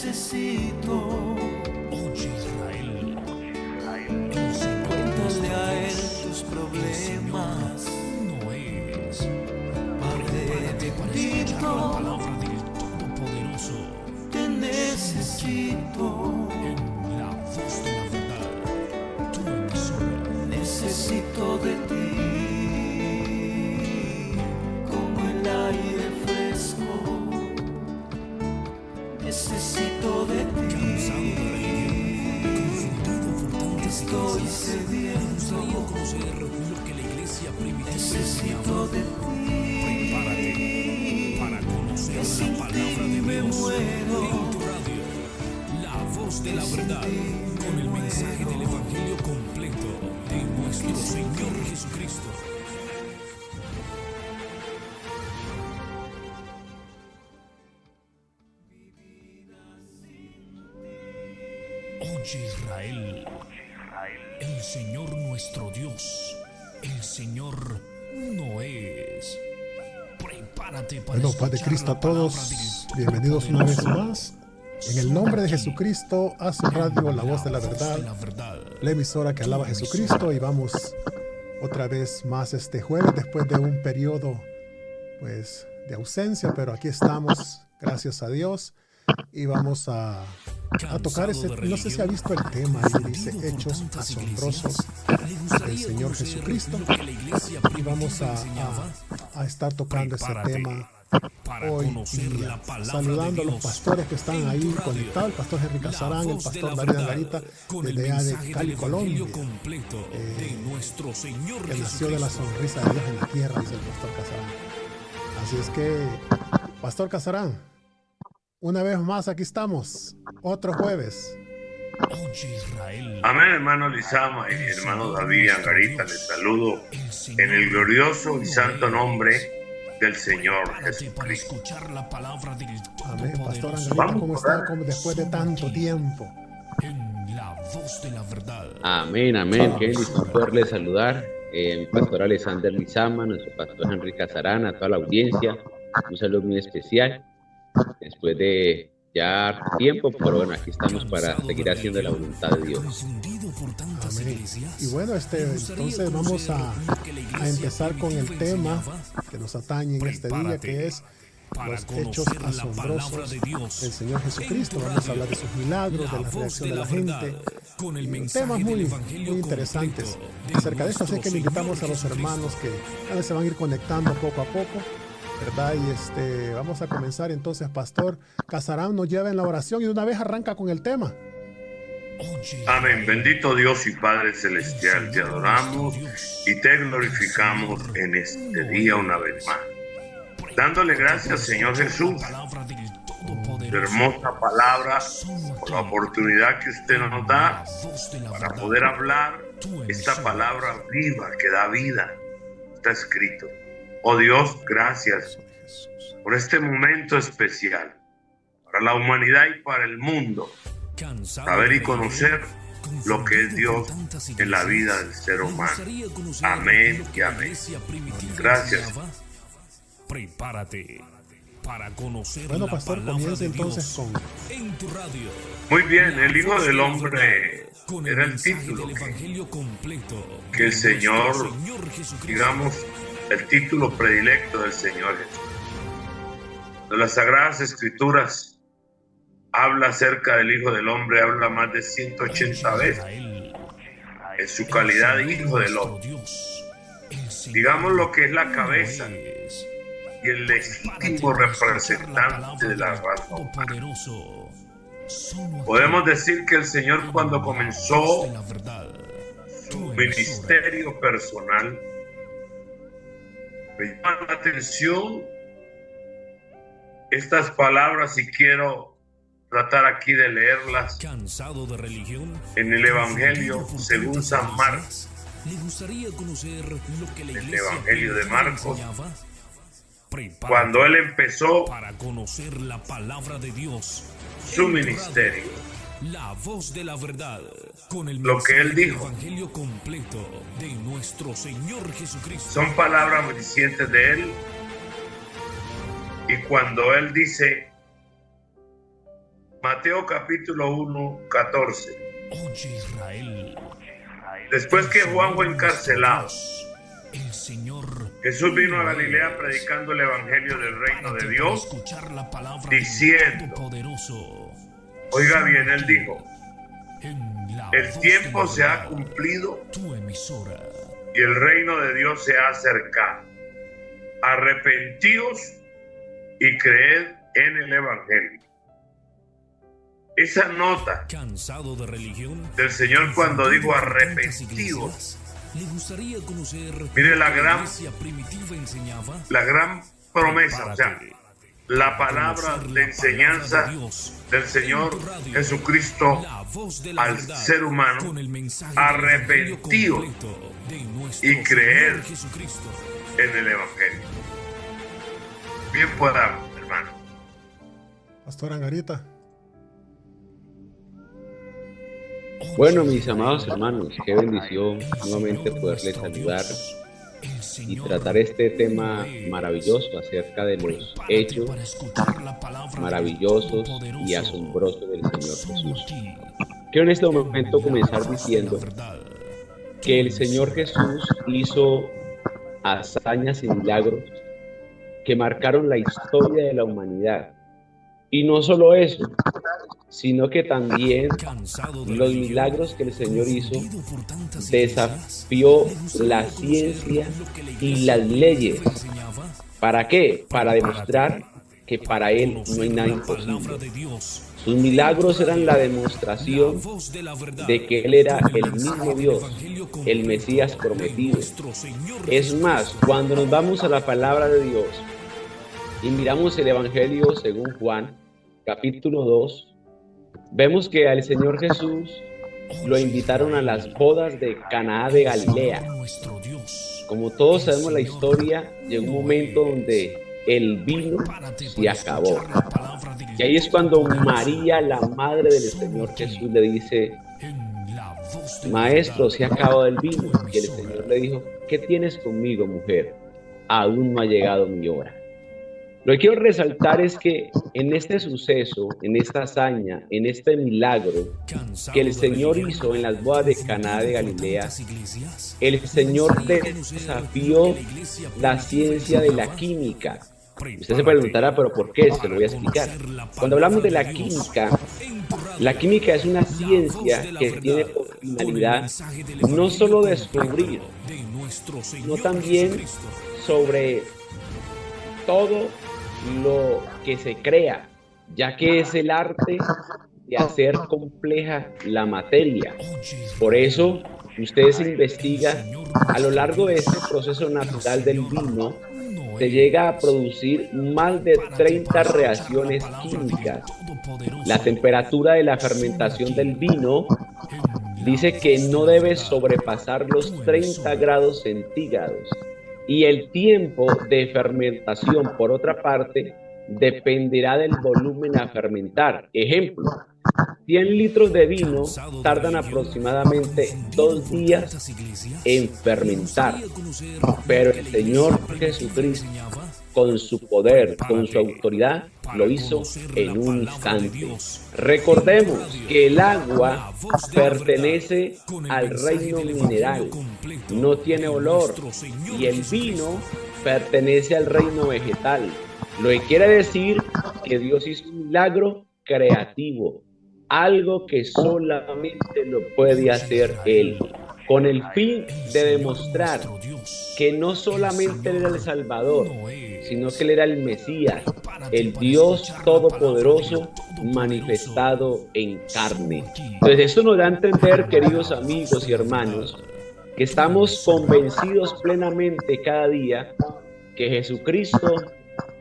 necesito. Oye Israel, Cuéntale a él tus problemas. no es. Padre Escuchar la bendito, palabra del Todopoderoso te necesito. en la voz de la verdad. Tu emisora. Necesito de ti, como el aire fresco. Necesito de Cansado de religión, confundido por tantas estoy iglesias. Me gustaría sediento. conocer lo que la iglesia primitiva Necesito enseñaba. de ti. Prepárate para conocer Que sin la palabra de ti me Dios muero. en tu radio. La voz de la verdad, con el mensaje del evangelio completo de nuestro Señor Jesucristo. Oye Israel, el Señor nuestro Dios, el Señor no es. Prepárate para Bueno, Paz de escuchar Cristo la a palabra todos, del bienvenidos una vez Todopoderoso. más. En el nombre de Jesucristo, a su radio, la voz de la voz verdad, de la verdad. la emisora que alaba a Jesucristo. Y vamos otra vez más este jueves, después de un periodo pues de ausencia, pero aquí estamos, gracias a Dios. Y vamos a tocar ese, no sé si ha visto el tema, ahí dice Hechos Asombrosos del Señor Jesucristo. Y vamos a estar tocando ese tema hoy día, saludando a los pastores que están ahí conectados, el pastor Henry Casarán, el pastor David Angarita, desde allá de Cali, Colombia, que nació de la sonrisa de Dios en la tierra, dice el pastor Casarán. Así es que, pastor Casarán, una vez más aquí estamos, otro jueves. Amén, hermano Lizama y hermano David Angarita, les saludo en el glorioso y santo nombre del Señor Jesucristo. Amén, pastor Angarita, ¿cómo está después de tanto tiempo? Amén, amén. Qué bendición poderle saludar. Mi pastor Alexander Lizama, nuestro pastor Henry Casarán, a toda la audiencia. Un saludo muy especial. Después de ya tiempo, pero bueno, aquí estamos para seguir haciendo la voluntad de Dios. Amén. Y bueno, entonces vamos a empezar con el tema que nos atañe en este día, que es los hechos asombrosos del Señor Jesucristo. Vamos a hablar de sus milagros, de la reacción de la gente, temas muy interesantes acerca de esto. Así que le invitamos a los hermanos que se van a ir conectando poco a poco, ¿verdad? Y vamos a comenzar entonces. Pastor Casarán nos lleva en la oración y de una vez arranca con el tema. Amén. Bendito Dios y Padre Celestial, te adoramos y te glorificamos en este día una vez más, dándole gracias, Señor Jesús, tu hermosa palabra, por la oportunidad que usted nos da para poder hablar esta palabra viva que da vida. Está escrito. Oh Dios, gracias por este momento especial para la humanidad y para el mundo, saber y conocer lo que es Dios en la vida del ser humano. Amén y amén. Gracias. Prepárate para conocer. Bueno, pastor, comienza entonces con... Muy bien, el Hijo del Hombre era el título que el Señor, digamos, el título predilecto del Señor Jesús. De las Sagradas Escrituras habla acerca del Hijo del Hombre, habla más de 180 veces en su calidad de Hijo del Hombre. Digamos lo que es la cabeza y el legítimo representante de la raza humana. Podemos decir que el Señor, cuando comenzó su ministerio personal, me llama la atención estas palabras y quiero tratar aquí de leerlas en el Evangelio según San Marcos. El Evangelio de Marcos, cuando él empezó para conocer la palabra de Dios, su ministerio, la voz de la verdad, con el lo que él dijo, evangelio completo de nuestro Señor Jesucristo. son palabras muy recientes de él. Y cuando él dice Mateo capítulo 1, 14. Oye Israel. Después que Juan fue encarcelado, El Señor Jesús vino a Galilea predicando el evangelio del reino de Dios, escuchar la palabra diciendo, del Todopoderoso. oiga bien, él dijo, En la el voz tiempo de la se ha verdad, cumplido tu emisora. y el reino de Dios se ha acercado. Arrepentíos y creed en el evangelio. Esa nota Cansado de religión. del Señor cuando dijo Tantas arrepentíos, iglesias. Le gustaría conocer mire la lo que gran- iglesia primitiva enseñaba. la gran promesa, o sea, la palabra Conocer de la enseñanza palabra de Dios del Señor en tu radio. Jesucristo La voz de la al verdad, ser humano, con el mensaje del arrepentíos evangelio completo de nuestro y creer Señor Jesucristo. en el evangelio. Bien podamos, hermano. Pastor Angarita. Bueno, mis amados hermanos, qué bendición nuevamente poderles saludar y tratar este tema maravilloso acerca de los hechos maravillosos y asombrosos del Señor Jesús. Quiero en este momento comenzar diciendo que el Señor Jesús hizo hazañas y milagros que marcaron la historia de la humanidad. Y no solo eso, sino que también los milagros que el Señor hizo desafió la ciencia y las leyes. ¿Para qué? Para demostrar que para Él no hay nada imposible. Sus milagros eran la demostración de que Él era el mismo Dios, el Mesías prometido. Es más, cuando nos vamos a la palabra de Dios y miramos el Evangelio según Juan, capítulo 2, vemos que al Señor Jesús lo invitaron a las bodas de Caná de Galilea. Como todos sabemos la historia, llegó un momento donde el vino se acabó. Y ahí es cuando María, la madre del Señor Jesús, le dice: Maestro, se ha acabado el vino. Y el Señor le dijo: ¿qué tienes conmigo, mujer? Aún no ha llegado mi hora. Lo que quiero resaltar es que en este suceso, en esta hazaña, en este milagro que el Señor hizo en las bodas de Caná de Galilea, el Señor desafió la ciencia de la química. Usted se preguntará, ¿pero por qué? Se lo voy a explicar. Cuando hablamos de la química es una ciencia que tiene por finalidad no solo descubrir, sino también sobre todo lo que se crea, ya que es el arte de hacer compleja la materia. Por eso, ustedes investigan a lo largo de este proceso natural del vino, se llega a producir más de 30 reacciones químicas. La temperatura de la fermentación del vino dice que no debe sobrepasar los 30 grados centígrados. Y el tiempo de fermentación, por otra parte, dependerá del volumen a fermentar. Ejemplo, 100 litros de vino tardan aproximadamente 2 días en fermentar. Pero el Señor Jesucristo, con su poder, con su autoridad, lo hizo en un instante. Recordemos que el agua pertenece al reino mineral, no tiene olor, y el vino pertenece al reino vegetal. Lo que quiere decir que Dios hizo un milagro creativo, algo que solamente lo puede hacer Él, con el fin de demostrar que no solamente Él era el Salvador, sino que Él era el Mesías, el Dios Todopoderoso manifestado en carne. Entonces eso nos da a entender, queridos amigos y hermanos, que estamos convencidos plenamente cada día que Jesucristo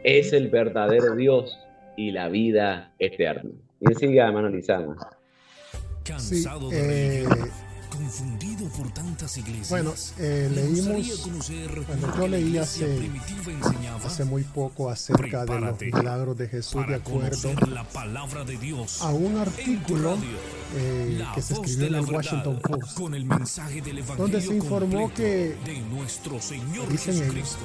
es el verdadero Dios y la vida eterna. Y siga, hermano Lizama. Sí, confundido por tantas iglesias. bueno, leímos, cuando yo leí hace muy poco acerca de los milagros de Jesús, de acuerdo a un artículo que se escribió en el Washington Post, donde se informó que, dicen ellos,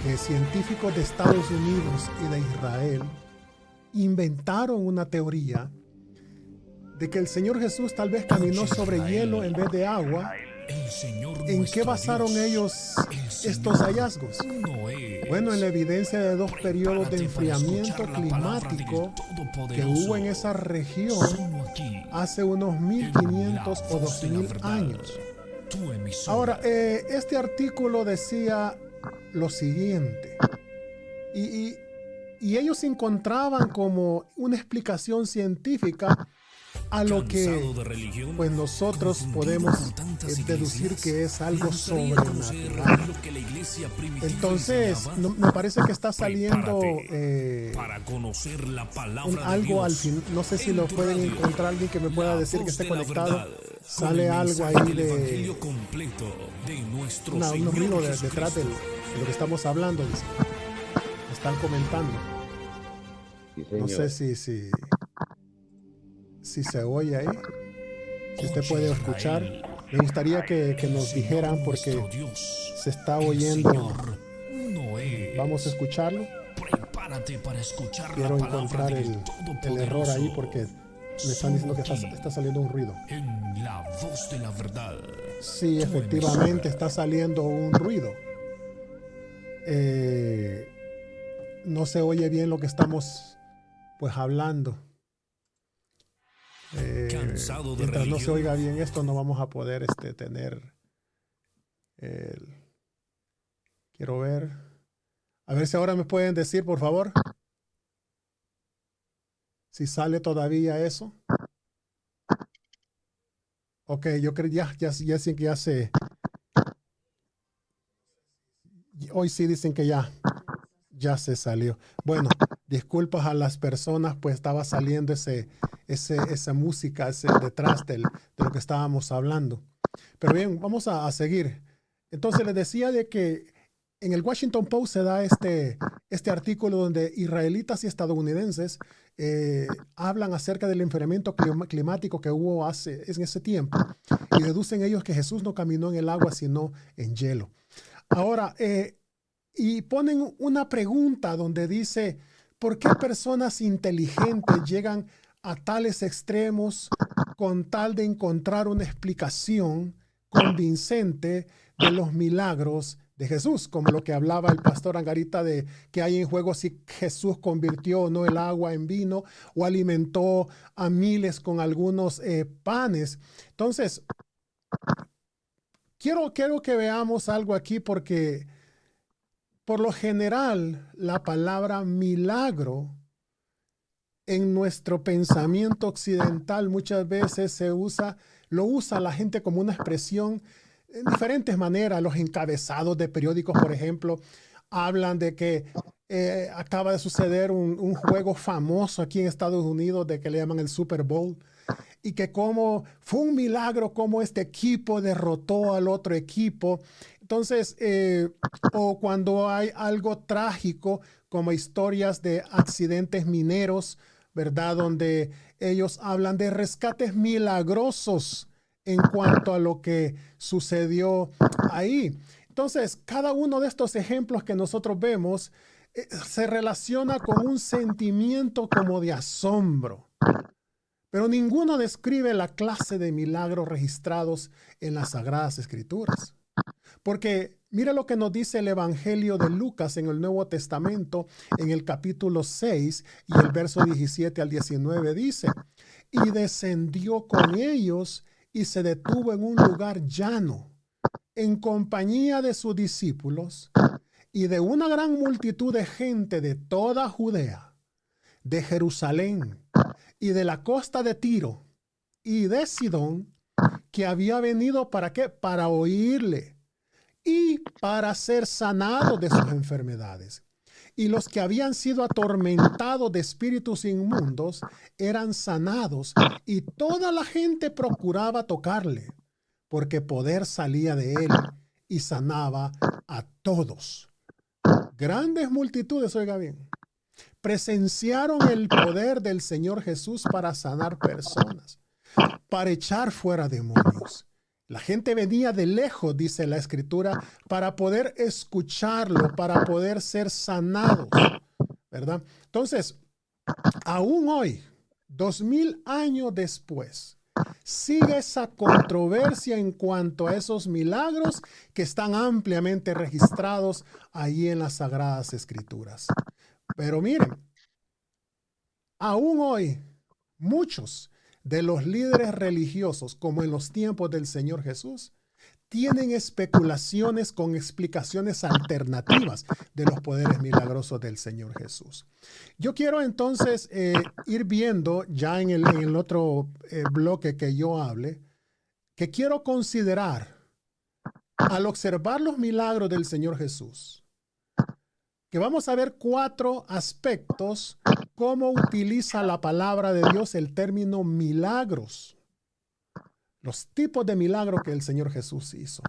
que científicos de Estados Unidos y de Israel inventaron una teoría de que el Señor Jesús tal vez caminó sobre hielo en vez de agua. ¿En qué basaron ellos estos hallazgos? Bueno, en la evidencia de 2 periodos de enfriamiento climático que hubo en esa región hace unos 1500 o 2000 años. Ahora, este artículo decía lo siguiente, y ellos encontraban como una explicación científica a lo que pues nosotros podemos deducir que es algo sobrenatural. Entonces, me parece que está saliendo algo al fin. No sé si lo pueden encontrar, alguien que me pueda decir que esté conectado. Sale algo ahí de un ruido detrás de lo que estamos hablando. Dice. Están comentando. No sé si se oye ahí, si usted puede escuchar. Me gustaría que nos dijeran porque se está oyendo. Vamos a escucharlo. Quiero encontrar el error ahí porque me están diciendo que está saliendo un ruido. En la voz de la verdad. Sí, efectivamente está saliendo un ruido. No se oye bien lo que estamos pues hablando. Mientras no se oiga bien esto, no vamos a poder tener quiero ver. A ver si ahora me pueden decir, por favor, si sale todavía eso. Ok, yo creo ya sí que ya se. Hoy sí dicen que ya se salió. Bueno, disculpas a las personas, pues estaba saliendo esa música detrás de lo que estábamos hablando. Pero bien, vamos a seguir. Entonces les decía de que en el Washington Post se da este artículo donde israelitas y estadounidenses hablan acerca del enfriamiento climático que hubo en ese tiempo y deducen ellos que Jesús no caminó en el agua sino en hielo. Ahora, y ponen una pregunta donde dice, ¿por qué personas inteligentes llegan a tales extremos con tal de encontrar una explicación convincente de los milagros de Jesús? Como lo que hablaba el pastor Angarita de que hay en juego si Jesús convirtió o no el agua en vino o alimentó a miles con algunos panes. Entonces, quiero que veamos algo aquí porque por lo general la palabra milagro en nuestro pensamiento occidental muchas veces lo usa la gente como una expresión en diferentes maneras. Los encabezados de periódicos, por ejemplo, hablan de que acaba de suceder un juego famoso aquí en Estados Unidos de que le llaman el Super Bowl y que como fue un milagro como este equipo derrotó al otro equipo. Entonces, o cuando hay algo trágico como historias de accidentes mineros, ¿verdad? Donde ellos hablan de rescates milagrosos en cuanto a lo que sucedió ahí. Entonces, cada uno de estos ejemplos que nosotros vemos se relaciona con un sentimiento como de asombro. Pero ninguno describe la clase de milagros registrados en las Sagradas Escrituras. Porque mira lo que nos dice el Evangelio de Lucas en el Nuevo Testamento, en el capítulo 6 y el verso 17 al 19 dice, y descendió con ellos y se detuvo en un lugar llano, en compañía de sus discípulos y de una gran multitud de gente de toda Judea, de Jerusalén y de la costa de Tiro y de Sidón, que había venido ¿para qué? Para oírle y para ser sanados de sus enfermedades. Y los que habían sido atormentados de espíritus inmundos eran sanados, y toda la gente procuraba tocarle, porque poder salía de él y sanaba a todos. Grandes multitudes, oiga bien, presenciaron el poder del Señor Jesús para sanar personas, para echar fuera demonios. La gente venía de lejos, dice la Escritura, para poder escucharlo, para poder ser sanados, ¿verdad? Entonces, aún hoy, 2000 años después, sigue esa controversia en cuanto a esos milagros que están ampliamente registrados ahí en las Sagradas Escrituras. Pero miren, aún hoy, muchos de los líderes religiosos, como en los tiempos del Señor Jesús, tienen especulaciones con explicaciones alternativas de los poderes milagrosos del Señor Jesús. Yo quiero entonces ir viendo ya en el otro bloque que yo hable, que quiero considerar al observar los milagros del Señor Jesús, que vamos a ver 4 aspectos, cómo utiliza la palabra de Dios el término milagros. Los tipos de milagros que el Señor Jesús hizo.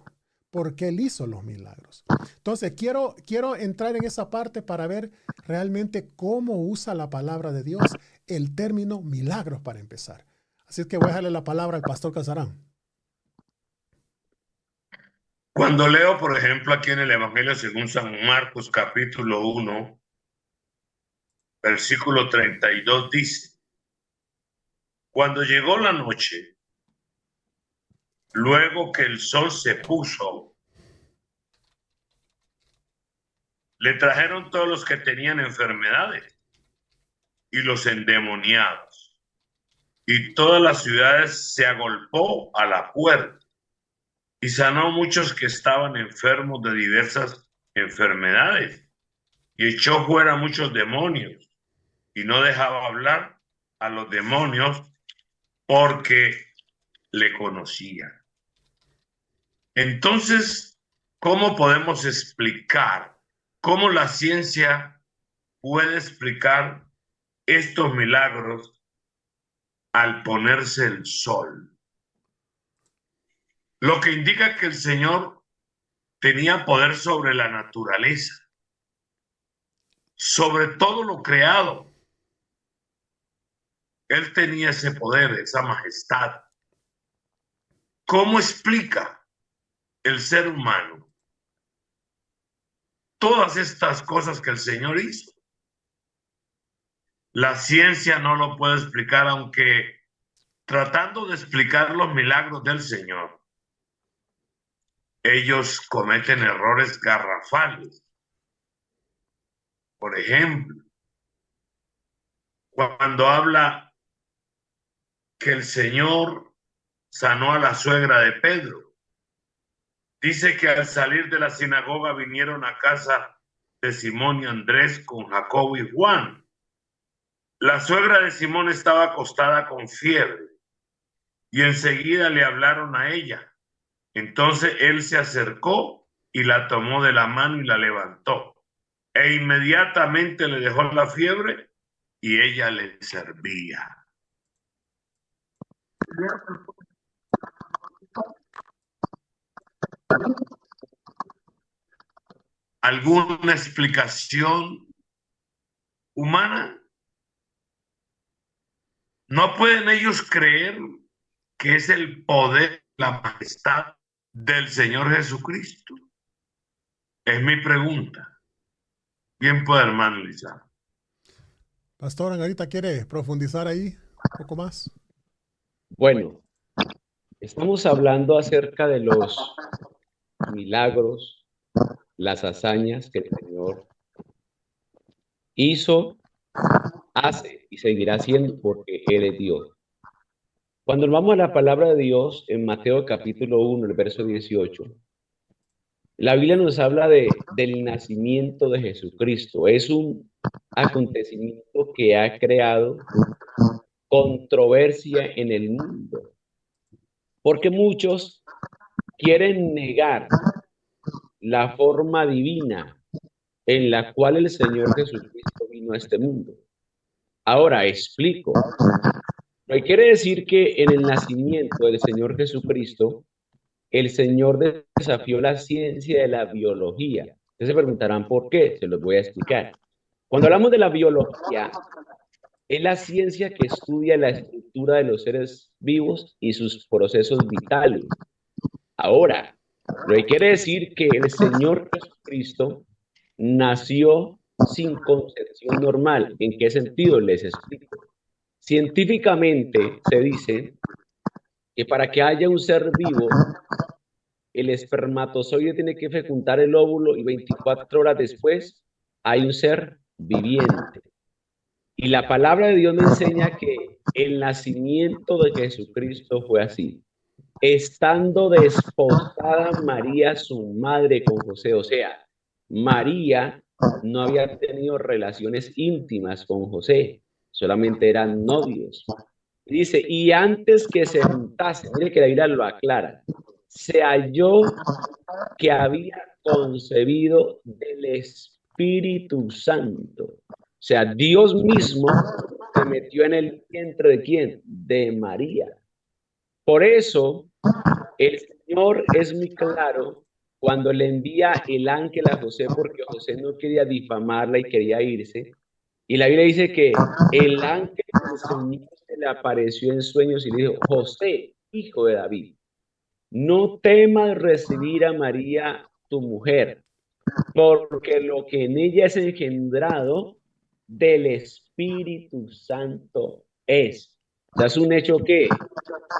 ¿Por qué Él hizo los milagros? Entonces, quiero entrar en esa parte para ver realmente cómo usa la palabra de Dios el término milagros para empezar. Así que voy a dejarle la palabra al pastor Casarán. Cuando leo, por ejemplo, aquí en el Evangelio según San Marcos, capítulo 1, versículo 32, dice: cuando llegó la noche, luego que el sol se puso, le trajeron todos los que tenían enfermedades y los endemoniados, y todas las ciudades se agolpó a la puerta, y sanó muchos que estaban enfermos de diversas enfermedades, y echó fuera muchos demonios, y no dejaba hablar a los demonios porque le conocían. Entonces, ¿cómo podemos explicar, cómo la ciencia puede explicar estos milagros al ponerse el sol? Lo que indica que el Señor tenía poder sobre la naturaleza, sobre todo lo creado. Él tenía ese poder, esa majestad. ¿Cómo explica el ser humano todas estas cosas que el Señor hizo? La ciencia no lo puede explicar, aunque tratando de explicar los milagros del Señor, ellos cometen errores garrafales. Por ejemplo, cuando habla que el Señor sanó a la suegra de Pedro, dice que al salir de la sinagoga vinieron a casa de Simón y Andrés con Jacobo y Juan. La suegra de Simón estaba acostada con fiebre y enseguida le hablaron a ella. Entonces él se acercó y la tomó de la mano y la levantó. E inmediatamente le dejó la fiebre y ella le servía. ¿Alguna explicación humana? ¿No pueden ellos creer que es el poder, la majestad del Señor Jesucristo? Es mi pregunta. ¿Quién puede, hermano Lizardo? Pastor Angarita, ¿quiere profundizar ahí un poco más? Bueno, estamos hablando acerca de los milagros, las hazañas que el Señor hizo, hace y seguirá haciendo porque Él es Dios. Cuando vamos a la palabra de Dios en Mateo capítulo 1, el verso 18, la Biblia nos habla del nacimiento de Jesucristo. Es un acontecimiento que ha creado controversia en el mundo, porque muchos quieren negar la forma divina en la cual el Señor Jesucristo vino a este mundo. Ahora explico. No quiere decir que en el nacimiento del Señor Jesucristo, el Señor desafió la ciencia de la biología. Ustedes se preguntarán por qué, se los voy a explicar. Cuando hablamos de la biología, es la ciencia que estudia la estructura de los seres vivos y sus procesos vitales. Ahora, no quiere decir que el Señor Jesucristo nació sin concepción normal. ¿En qué sentido? Les explico. Científicamente se dice que para que haya un ser vivo, el espermatozoide tiene que fecundar el óvulo y 24 horas después hay un ser viviente. Y la palabra de Dios me enseña que el nacimiento de Jesucristo fue así. Estando desposada María, su madre, con José, o sea, María no había tenido relaciones íntimas con José, solamente eran novios. Dice, y antes que se juntase, mire que la Biblia lo aclara, se halló que había concebido del Espíritu Santo. O sea, Dios mismo se metió en el vientre ¿de quién? De María. Por eso, el Señor es muy claro cuando le envía el ángel a José, porque José no quería difamarla y quería irse. Y la Biblia dice que el ángel del Señor se le apareció en sueños y le dijo, José, hijo de David, no temas recibir a María, tu mujer, porque lo que en ella es engendrado del Espíritu Santo es. O sea, es un hecho que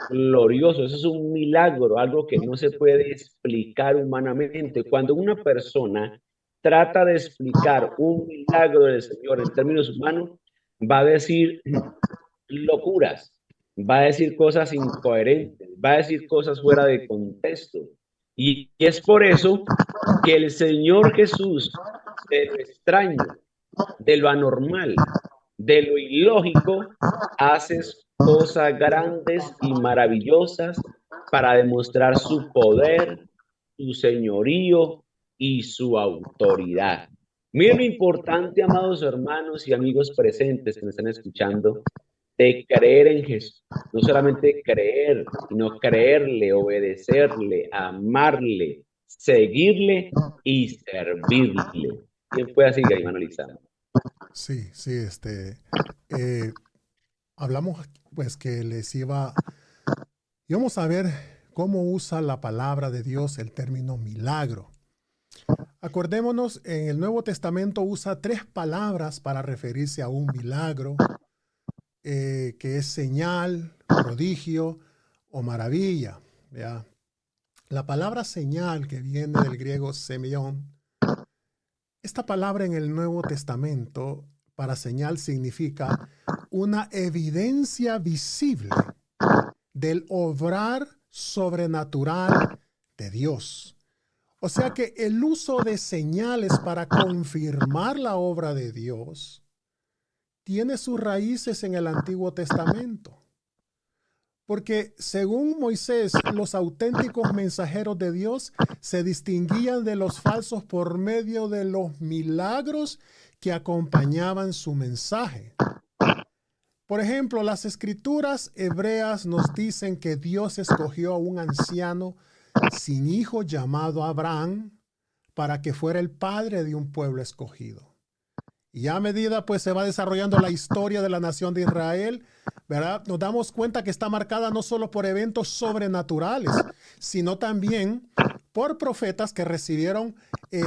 glorioso, eso es un milagro, algo que no se puede explicar humanamente. Cuando una persona trata de explicar un milagro del Señor en términos humanos, va a decir locuras, va a decir cosas incoherentes, va a decir cosas fuera de contexto. Y es por eso que el Señor Jesús, de lo extraño, de lo anormal, de lo ilógico, hace cosas grandes y maravillosas para demostrar su poder, su señorío y su autoridad. Miren lo importante, amados hermanos y amigos presentes que me están escuchando, de creer en Jesús. No solamente creer, sino creerle, obedecerle, amarle, seguirle y servirle. ¿Quién puede seguir, hermano Lizana? Sí, sí, hablamos pues que íbamos a ver cómo usa la palabra de Dios el término milagro. Acordémonos, en el Nuevo Testamento usa 3 palabras para referirse a un milagro, que es señal, prodigio o maravilla. ¿Ya? La palabra señal, que viene del griego semeion, esta palabra en el Nuevo Testamento para señal significa una evidencia visible del obrar sobrenatural de Dios. O sea que el uso de señales para confirmar la obra de Dios tiene sus raíces en el Antiguo Testamento. Porque según Moisés, los auténticos mensajeros de Dios se distinguían de los falsos por medio de los milagros que acompañaban su mensaje. Por ejemplo, las escrituras hebreas nos dicen que Dios escogió a un anciano sin hijo llamado Abraham para que fuera el padre de un pueblo escogido. Y a medida pues se va desarrollando la historia de la nación de Israel, ¿verdad? Nos damos cuenta que está marcada no solo por eventos sobrenaturales, sino también por profetas que recibieron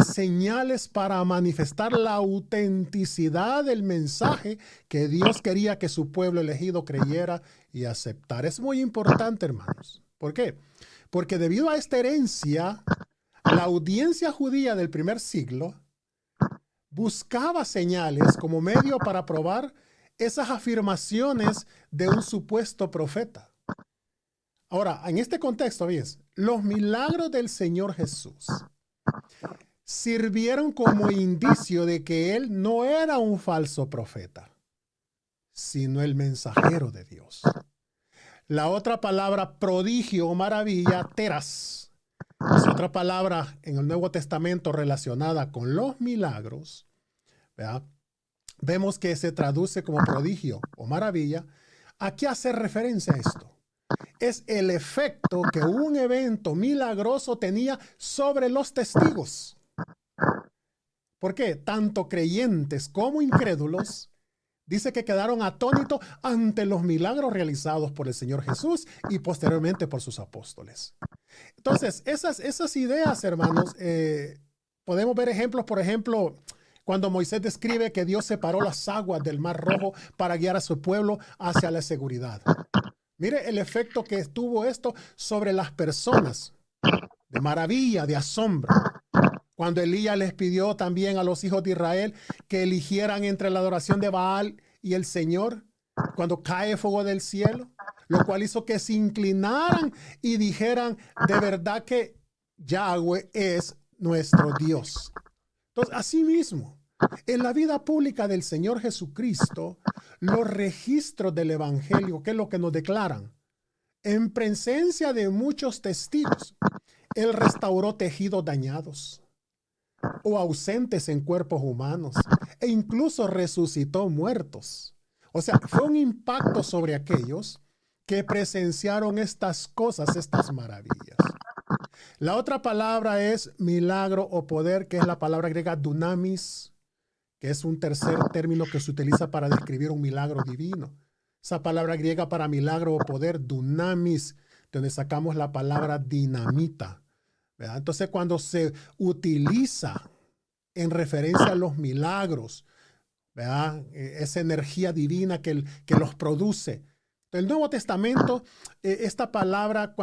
señales para manifestar la autenticidad del mensaje que Dios quería que su pueblo elegido creyera y aceptara. Es muy importante, hermanos. ¿Por qué? Porque debido a esta herencia, la audiencia judía del primer siglo buscaba señales como medio para probar esas afirmaciones de un supuesto profeta. Ahora, en este contexto, ¿ves? Los milagros del Señor Jesús sirvieron como indicio de que Él no era un falso profeta, sino el mensajero de Dios. La otra palabra prodigio o maravilla, teras, es otra palabra en el Nuevo Testamento relacionada con los milagros, ¿verdad? Vemos que se traduce como prodigio o maravilla. ¿A qué hace referencia a esto? Es el efecto que un evento milagroso tenía sobre los testigos. ¿Por qué? Tanto creyentes como incrédulos dice que quedaron atónitos ante los milagros realizados por el Señor Jesús y posteriormente por sus apóstoles. Entonces, esas ideas, hermanos, podemos ver ejemplos, por ejemplo, cuando Moisés describe que Dios separó las aguas del Mar Rojo para guiar a su pueblo hacia la seguridad. Mire el efecto que tuvo esto sobre las personas, de maravilla, de asombro. Cuando Elías les pidió también a los hijos de Israel que eligieran entre la adoración de Baal y el Señor, cuando cae fuego del cielo, lo cual hizo que se inclinaran y dijeran de verdad que Yahweh es nuestro Dios. Entonces, asimismo, en la vida pública del Señor Jesucristo, los registros del Evangelio, ¿qué es lo que nos declaran? En presencia de muchos testigos, Él restauró tejidos dañados o ausentes en cuerpos humanos e incluso resucitó muertos. O sea, fue un impacto sobre aquellos que presenciaron estas cosas, estas maravillas. La otra palabra es milagro o poder, que es la palabra griega dunamis, que es un tercer término que se utiliza para describir un milagro divino. Esa palabra griega para milagro o poder, dunamis, donde sacamos la palabra dinamita, ¿verdad? Entonces, cuando se utiliza en referencia a los milagros, ¿verdad? Esa energía divina que los produce. El Nuevo Testamento, esta palabra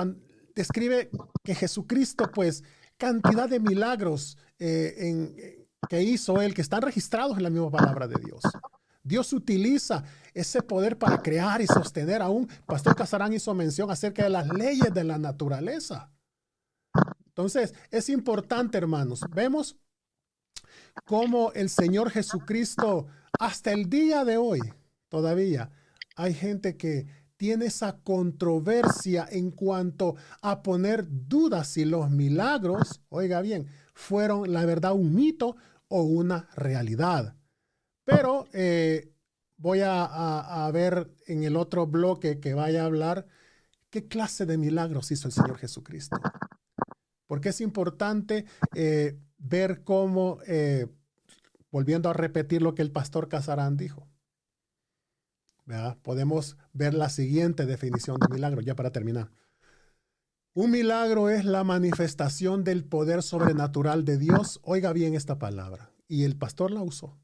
describe que Jesucristo, pues, cantidad de milagros que hizo Él, que están registrados en la misma palabra de Dios. Dios utiliza ese poder para crear y sostener. Aún Pastor Casarán hizo mención acerca de las leyes de la naturaleza. Entonces, es importante, hermanos. Vemos cómo el Señor Jesucristo, hasta el día de hoy, todavía hay gente que tiene esa controversia en cuanto a poner dudas si los milagros, oiga bien, fueron la verdad un mito o una realidad. Pero voy a ver en el otro bloque que vaya a hablar qué clase de milagros hizo el Señor Jesucristo. Porque es importante ver cómo, volviendo a repetir lo que el pastor Casarán dijo, ¿verdad? Podemos ver la siguiente definición de milagro, ya para terminar. Un milagro es la manifestación del poder sobrenatural de Dios. Oiga bien esta palabra, y el pastor la usó,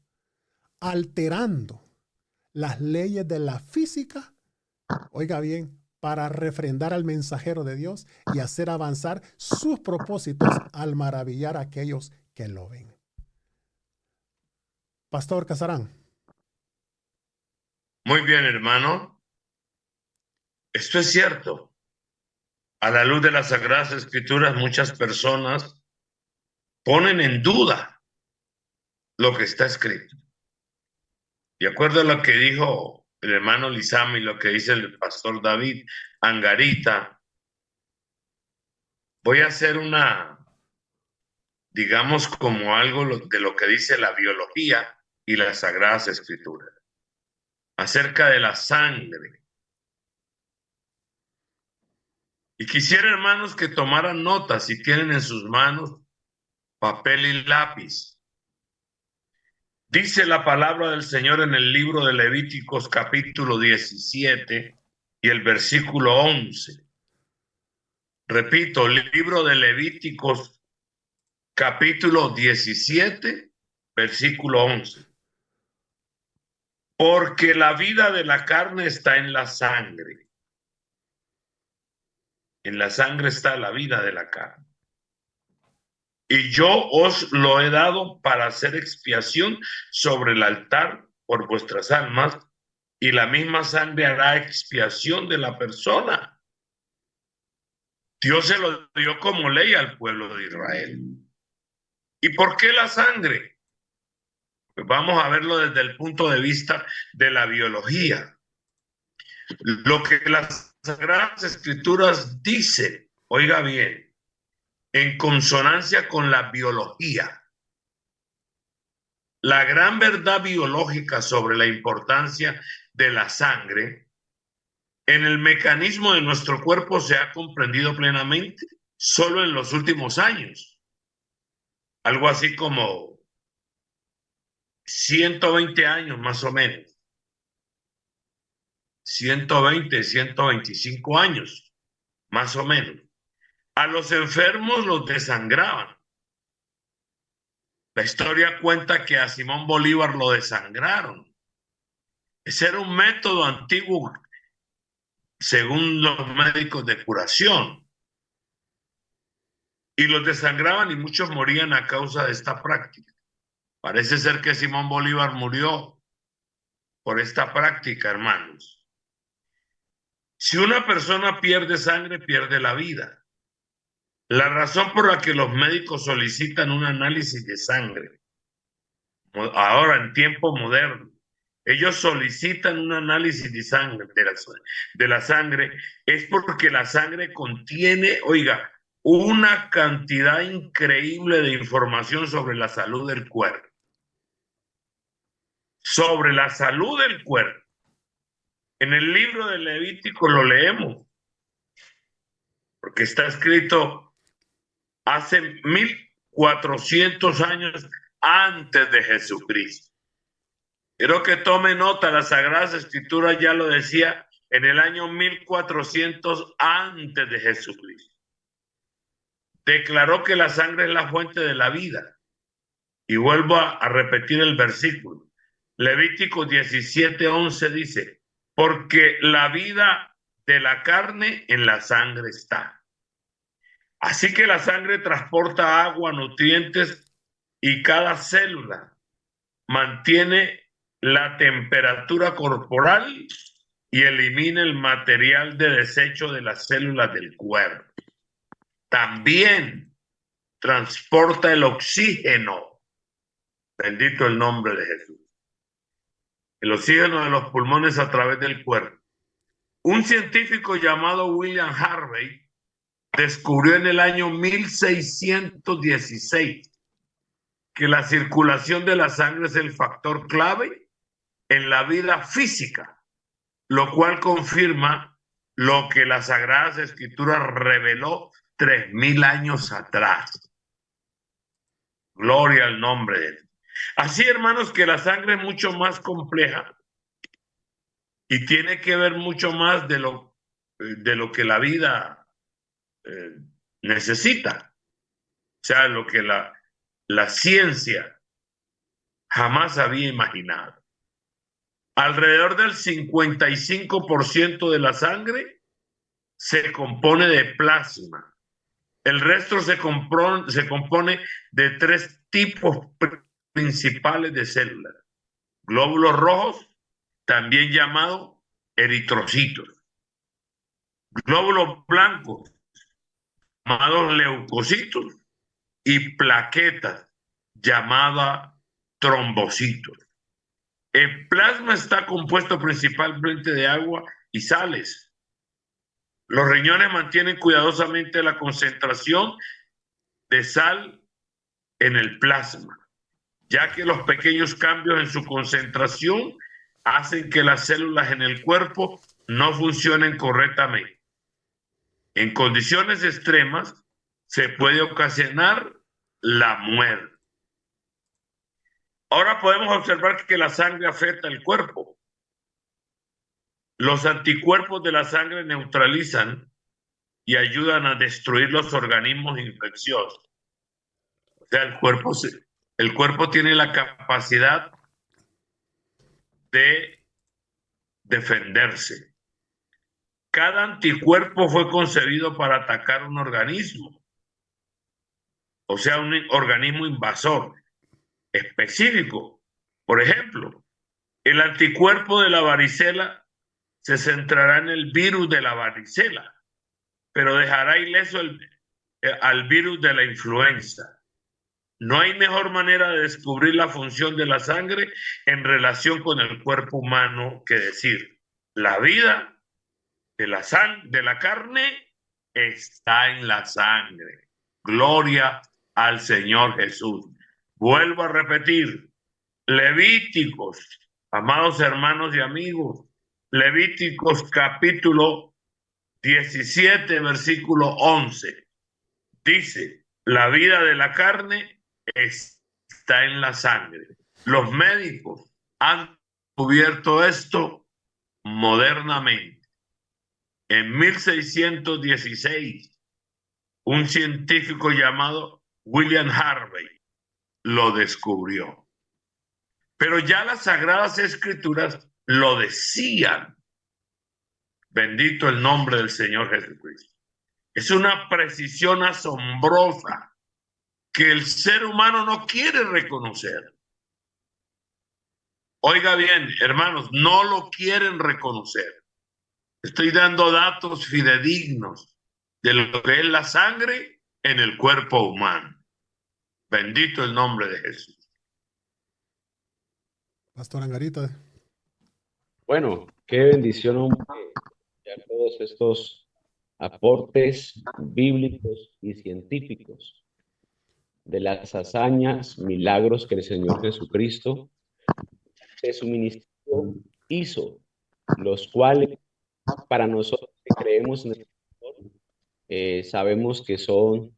alterando las leyes de la física, oiga bien, para refrendar al mensajero de Dios y hacer avanzar sus propósitos al maravillar a aquellos que lo ven. Pastor Casarán. Muy bien, hermano. Esto es cierto. A la luz de las Sagradas Escrituras, muchas personas ponen en duda lo que está escrito. De acuerdo a lo que dijo el hermano Lizama y lo que dice el pastor David Angarita, voy a hacer digamos, como algo de lo que dice la biología y las Sagradas Escrituras, acerca de la sangre. Y quisiera, hermanos, que tomaran notas, si tienen en sus manos papel y lápiz. Dice la palabra del Señor en el libro de Levíticos capítulo 17 y el versículo 11. Repito, libro de Levíticos capítulo 17, versículo 11. Porque la vida de la carne está en la sangre. En la sangre está la vida de la carne. Y yo os lo he dado para hacer expiación sobre el altar por vuestras almas, y la misma sangre hará expiación de la persona. Dios se lo dio como ley al pueblo de Israel. ¿Y por qué la sangre? Pues vamos a verlo desde el punto de vista de la biología. Lo que las Sagradas Escrituras dicen, oiga bien, en consonancia con la biología. La gran verdad biológica sobre la importancia de la sangre en el mecanismo de nuestro cuerpo se ha comprendido plenamente solo en los últimos años. Algo así como 120 años más o menos. 120, 125 años más o menos. A los enfermos los desangraban, La historia cuenta que a Simón Bolívar lo desangraron. Ese era un método antiguo, según los médicos, de curación. Y los desangraban y muchos morían a causa de esta práctica. Parece ser que Simón Bolívar murió por esta práctica, hermanos. Si una persona pierde sangre, pierde la vida. La razón por la que los médicos solicitan un análisis de sangre, ahora en tiempo moderno, ellos solicitan un análisis de sangre, de la sangre, es porque la sangre contiene, oiga, una cantidad increíble de información sobre la salud del cuerpo. Sobre la salud del cuerpo. En el libro de Levítico lo leemos, porque está escrito hace 1400 años antes de Jesucristo. Quiero que tome nota, la Sagrada Escritura ya lo decía en el año 1400 antes de Jesucristo. Declaró que la sangre es la fuente de la vida. Y vuelvo a repetir el versículo. Levítico 17:11 dice, porque la vida de la carne en la sangre está. Así que la sangre transporta agua, nutrientes, y cada célula mantiene la temperatura corporal y elimina el material de desecho de las células del cuerpo. También transporta el oxígeno. Bendito el nombre de Jesús. El oxígeno de los pulmones a través del cuerpo. Un científico llamado William Harvey descubrió en el año 1616 que la circulación de la sangre es el factor clave en la vida física, lo cual confirma lo que las Sagradas Escrituras reveló 3000 años atrás. Gloria al nombre de Dios. Así, hermanos, que la sangre es mucho más compleja y tiene que ver mucho más de lo que la vida necesita. O sea, lo que la ciencia jamás había imaginado. Alrededor del 55% de la sangre se compone de plasma. El resto se compone de 3 tipos principales de células. Glóbulos rojos, también llamados eritrocitos. Glóbulos blancos, llamados leucocitos. Y plaquetas, llamadas trombocitos. El plasma está compuesto principalmente de agua y sales. Los riñones mantienen cuidadosamente la concentración de sal en el plasma, ya que los pequeños cambios en su concentración hacen que las células en el cuerpo no funcionen correctamente. En condiciones extremas se puede ocasionar la muerte. Ahora podemos observar que la sangre afecta el cuerpo. Los anticuerpos de la sangre neutralizan y ayudan a destruir los organismos infecciosos. O sea, el cuerpo tiene la capacidad de defenderse. Cada anticuerpo fue concebido para atacar un organismo. O sea, un organismo invasor específico. Por ejemplo, el anticuerpo de la varicela se centrará en el virus de la varicela, pero dejará ileso al virus de la influenza. No hay mejor manera de descubrir la función de la sangre en relación con el cuerpo humano que decir, la vida de la carne está en la sangre. Gloria al Señor Jesús. Vuelvo a repetir, Levíticos, amados hermanos y amigos, Levíticos capítulo 17, versículo 11, dice, la vida de la carne está en la sangre. Los médicos han descubierto esto modernamente. En 1616, un científico llamado William Harvey lo descubrió. Pero ya las Sagradas Escrituras lo decían. Bendito el nombre del Señor Jesucristo. Es una precisión asombrosa que el ser humano no quiere reconocer. Oiga bien, hermanos, no lo quieren reconocer. Estoy dando datos fidedignos de lo que es la sangre en el cuerpo humano. Bendito el nombre de Jesús. Pastor Angarita. Bueno, qué bendición, hombre, ya todos estos aportes bíblicos y científicos de las hazañas, milagros que el Señor Jesucristo de su ministerio hizo, los cuales para nosotros que creemos en el Señor, sabemos que son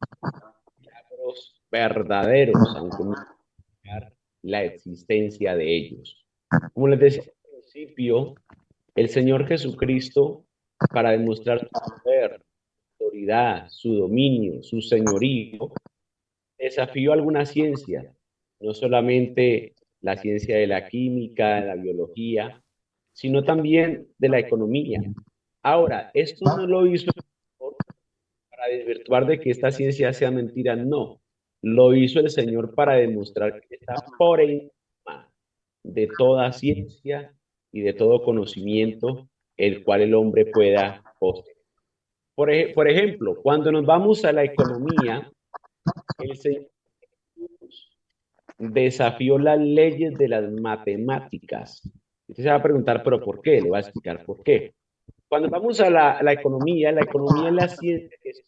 milagros verdaderos, aunque no negar la existencia de ellos. Como les decía al principio, el Señor Jesucristo, para demostrar su poder, su autoridad, su dominio, su señorío, desafió alguna ciencia, no solamente la ciencia de la química, de la biología, sino también de la economía. Ahora, esto no lo hizo para desvirtuar de que esta ciencia sea mentira, no. Lo hizo el Señor para demostrar que está por encima de toda ciencia y de todo conocimiento el cual el hombre pueda poseer. Por ejemplo, cuando nos vamos a la economía, el Señor desafió las leyes de las matemáticas. Usted se va a preguntar, ¿pero por qué? Le voy a explicar por qué. Cuando vamos a la economía es la ciencia que es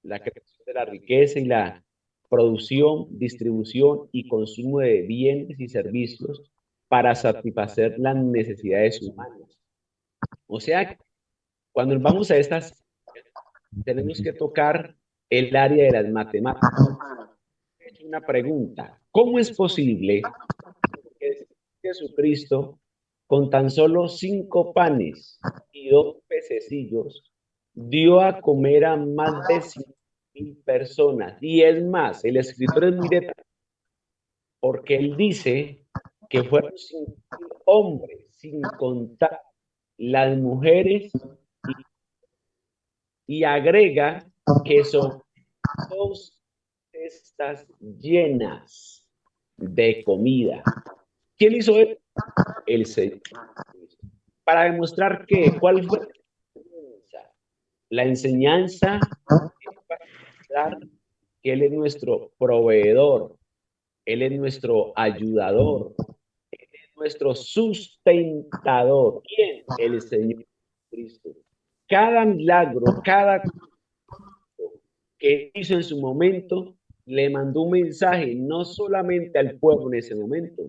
la creación de la riqueza y la producción, distribución y consumo de bienes y servicios para satisfacer las necesidades humanas. O sea, cuando vamos a estas, tenemos que tocar el área de las matemáticas. He hecho una pregunta: ¿cómo es posible que Jesucristo, con tan solo 5 panes y 2 pececillos, dio a comer a más de 5,000 personas? Y es más, el escritor es muy detallado, porque él dice que fueron 5,000 hombres, sin contar las mujeres, y agrega que son 2 cestas llenas de comida. ¿Quién hizo eso? El Señor. Para demostrar que, ¿cuál fue la enseñanza? Para demostrar que Él es nuestro proveedor, Él es nuestro ayudador, Él es nuestro sustentador. ¿Quién? El Señor Cristo. Cada milagro, cada que hizo en su momento, le mandó un mensaje no solamente al pueblo en ese momento,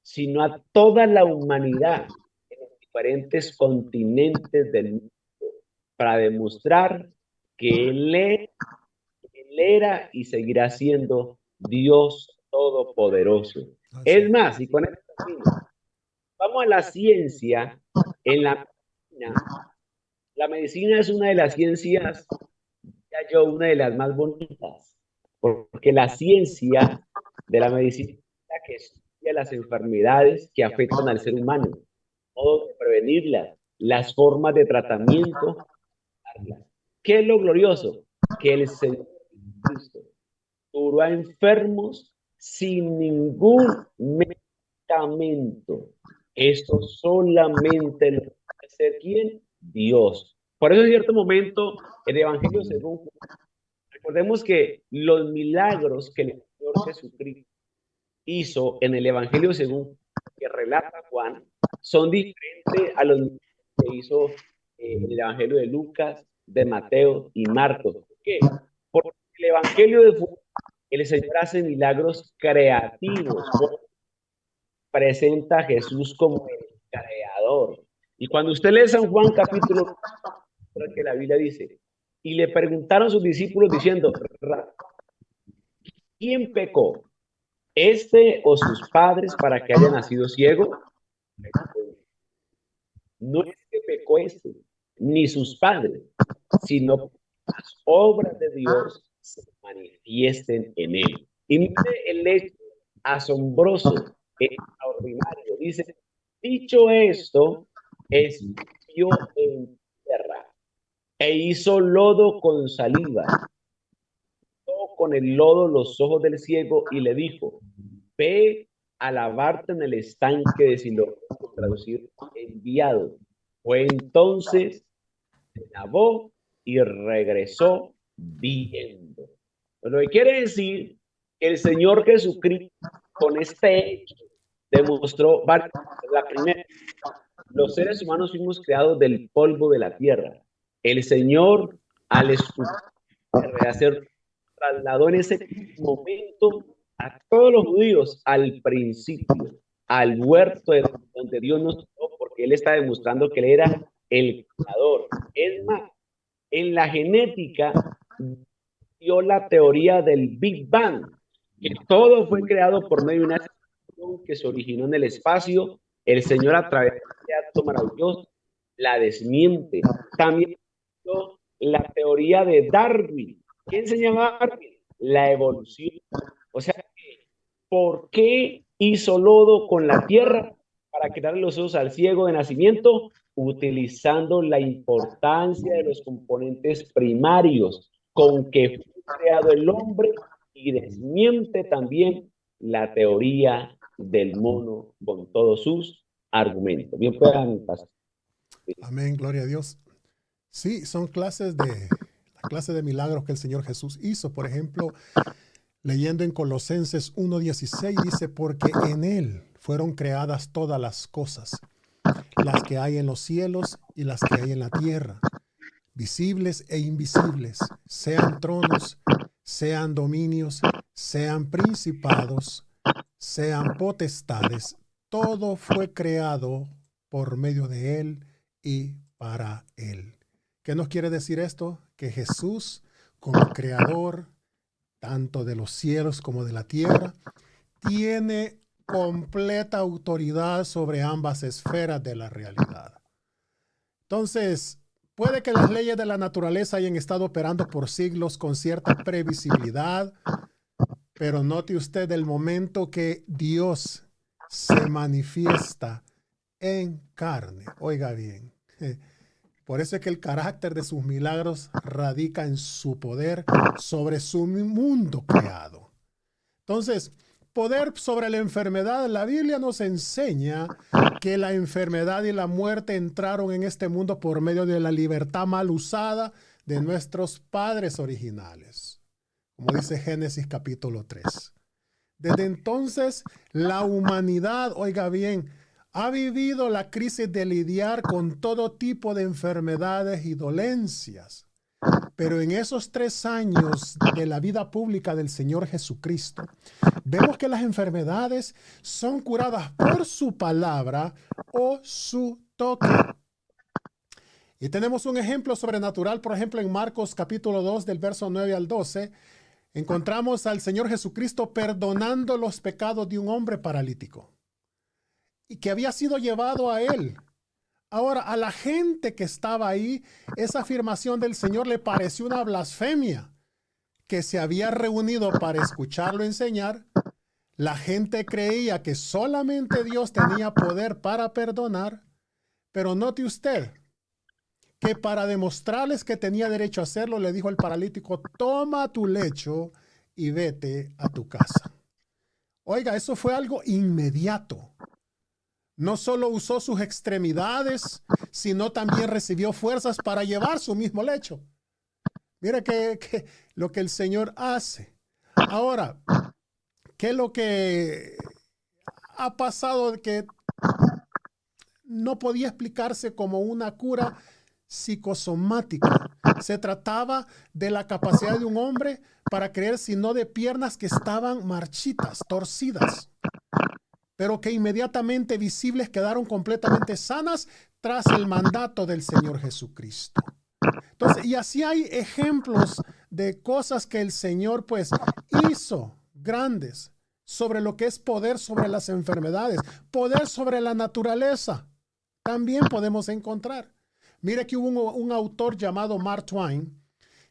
sino a toda la humanidad en los diferentes continentes del mundo, para demostrar que Él era y seguirá siendo Dios Todopoderoso. Es más, y con esto vamos a la ciencia. En la medicina es una de las ciencias, una de las más bonitas, porque la ciencia de la medicina es la que estudia las enfermedades que afectan al ser humano, modos de prevenirlas, las formas de tratamiento. ¿Qué es lo glorioso? Que el Señor Cristo curó a enfermos sin ningún medicamento. Esto solamente lo puede hacer ¿quién? Dios. Por eso en cierto momento el Evangelio según Juan, recordemos que los milagros que el Señor Jesucristo hizo en el Evangelio según que relata Juan son diferentes a los que hizo en el Evangelio de Lucas, de Mateo y Marcos. ¿Por qué? Porque el Evangelio de Juan, el Señor hace milagros creativos, presenta a Jesús como el creador. Y cuando usted lee San Juan capítulo, que la Biblia dice, y le preguntaron a sus discípulos diciendo, ¿quién pecó? ¿Este o sus padres para que haya nacido ciego? No es que pecó este, ni sus padres, sino que las obras de Dios se manifiesten en él. Y mire el hecho asombroso, extraordinario. Dice, dicho esto, escupió en tierra e hizo lodo con saliva, con el lodo los ojos del ciego y le dijo, ve a lavarte en el estanque de Siloé, traducir enviado. Fue entonces, se lavó y regresó viendo. Lo que quiere decir que el Señor Jesucristo con este hecho demostró varias cosas. La primera, los seres humanos fuimos creados del polvo de la tierra. El Señor, al hacer, trasladó en ese momento a todos los judíos al principio, al huerto de donde Dios nos creó, porque Él está demostrando que Él era el creador. Es más, en la genética dio la teoría del Big Bang, que todo fue creado por medio de una explosión que se originó en el espacio. El Señor, a través de este acto maravilloso, la desmiente. También dio la teoría de Darwin. ¿Qué enseñaba Darwin? La evolución. O sea, ¿por qué hizo lodo con la tierra para quitar los ojos al ciego de nacimiento? Utilizando la importancia de los componentes primarios con que fue creado el hombre, y desmiente también la teoría del mono con todos sus argumentos. Bien, puedan pasar. Amén, gloria a Dios. Sí, son la clase de milagros que el Señor Jesús hizo. Por ejemplo, leyendo en Colosenses 1:16 dice, porque en Él fueron creadas todas las cosas, las que hay en los cielos y las que hay en la tierra, visibles e invisibles, sean tronos, sean dominios, sean principados, sean potestades. Todo fue creado por medio de Él y para Él. ¿Qué nos quiere decir esto? Que Jesús, como creador, tanto de los cielos como de la tierra, tiene completa autoridad sobre ambas esferas de la realidad. Entonces, puede que las leyes de la naturaleza hayan estado operando por siglos con cierta previsibilidad, pero note usted el momento que Dios se manifiesta en carne. Oiga bien, por eso es que el carácter de sus milagros radica en su poder sobre su mundo creado. Entonces, poder sobre la enfermedad. La Biblia nos enseña que la enfermedad y la muerte entraron en este mundo por medio de la libertad mal usada de nuestros padres originales, como dice Génesis capítulo 3. Desde entonces, la humanidad, oiga bien, ha vivido la crisis de lidiar con todo tipo de enfermedades y dolencias. Pero en esos 3 años de la vida pública del Señor Jesucristo, vemos que las enfermedades son curadas por su palabra o su toque. Y tenemos un ejemplo sobrenatural, por ejemplo, en Marcos capítulo 2, del verso 9 al 12, encontramos al Señor Jesucristo perdonando los pecados de un hombre paralítico y que había sido llevado a él. Ahora, a la gente que estaba ahí, esa afirmación del Señor le pareció una blasfemia, que se había reunido para escucharlo enseñar. La gente creía que solamente Dios tenía poder para perdonar, pero note usted que para demostrarles que tenía derecho a hacerlo, le dijo al paralítico, toma tu lecho y vete a tu casa. Oiga, eso fue algo inmediato. No solo usó sus extremidades, sino también recibió fuerzas para llevar su mismo lecho. Mira que lo que el Señor hace. Ahora, ¿qué es lo que ha pasado? Que no podía explicarse como una cura psicosomática. Se trataba de la capacidad de un hombre para creer, sino de piernas que estaban marchitas, torcidas, pero que inmediatamente visibles quedaron completamente sanas tras el mandato del Señor Jesucristo. Entonces, y así hay ejemplos de cosas que el Señor pues hizo grandes sobre lo que es poder sobre las enfermedades, poder sobre la naturaleza. También podemos encontrar. Mire que hubo un autor llamado Mark Twain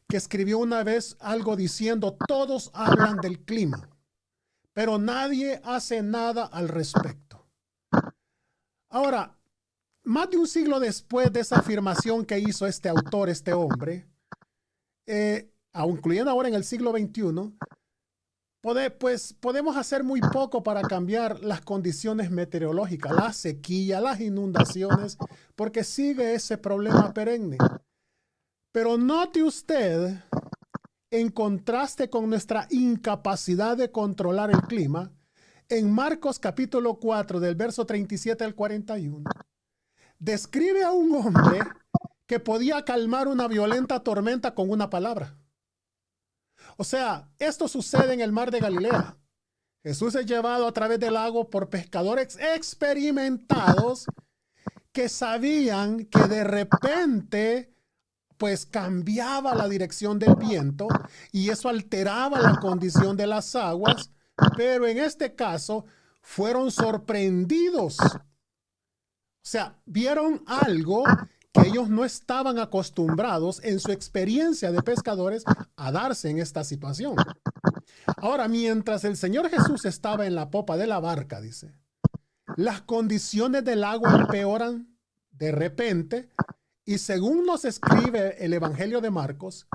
que escribió una vez algo diciendo, todos hablan del clima, pero nadie hace nada al respecto. Ahora, más de un siglo después de esa afirmación que hizo este autor, este hombre, incluyendo ahora en el siglo XXI, pues podemos hacer muy poco para cambiar las condiciones meteorológicas, la sequía, las inundaciones, porque sigue ese problema perenne. Pero note usted, en contraste con nuestra incapacidad de controlar el clima, en Marcos capítulo 4, del verso 37 al 41, describe a un hombre que podía calmar una violenta tormenta con una palabra. O sea, esto sucede en el mar de Galilea. Jesús es llevado a través del lago por pescadores experimentados que sabían que de repente pues cambiaba la dirección del viento y eso alteraba la condición de las aguas, pero en este caso fueron sorprendidos. O sea, vieron algo que ellos no estaban acostumbrados en su experiencia de pescadores a darse en esta situación. Ahora, mientras el Señor Jesús estaba en la popa de la barca, dice, las condiciones del agua empeoran de repente y según nos escribe el Evangelio de Marcos,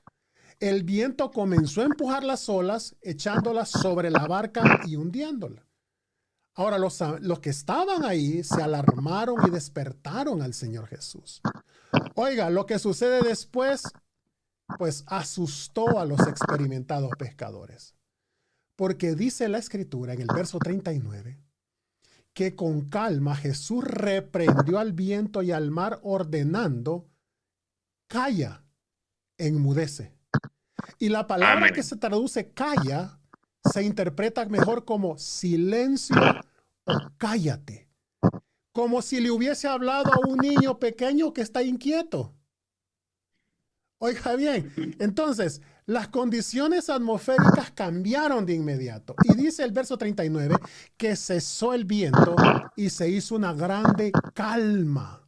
el viento comenzó a empujar las olas, echándolas sobre la barca y hundiéndola. Ahora, los que estaban ahí se alarmaron y despertaron al Señor Jesús. Oiga, lo que sucede después, pues asustó a los experimentados pescadores. Porque dice la Escritura en el verso 39, que con calma Jesús reprendió al viento y al mar ordenando, calla, enmudece. Y la palabra que se traduce calla se interpreta mejor como silencio o cállate. Como si le hubiese hablado a un niño pequeño que está inquieto. Oiga bien, entonces las condiciones atmosféricas cambiaron de inmediato. Y dice el verso 39 que cesó el viento y se hizo una grande calma.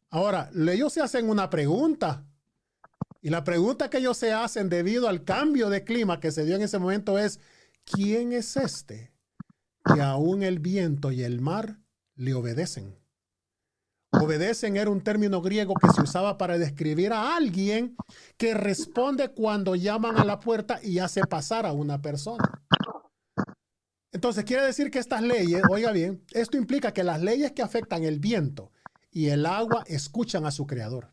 Ahora, ellos se hacen una pregunta. Y la pregunta que ellos se hacen debido al cambio de clima que se dio en ese momento es, ¿quién es este que aún el viento y el mar le obedecen? Obedecen era un término griego que se usaba para describir a alguien que responde cuando llaman a la puerta y hace pasar a una persona. Entonces quiere decir que estas leyes, oiga bien, esto implica que las leyes que afectan el viento y el agua escuchan a su creador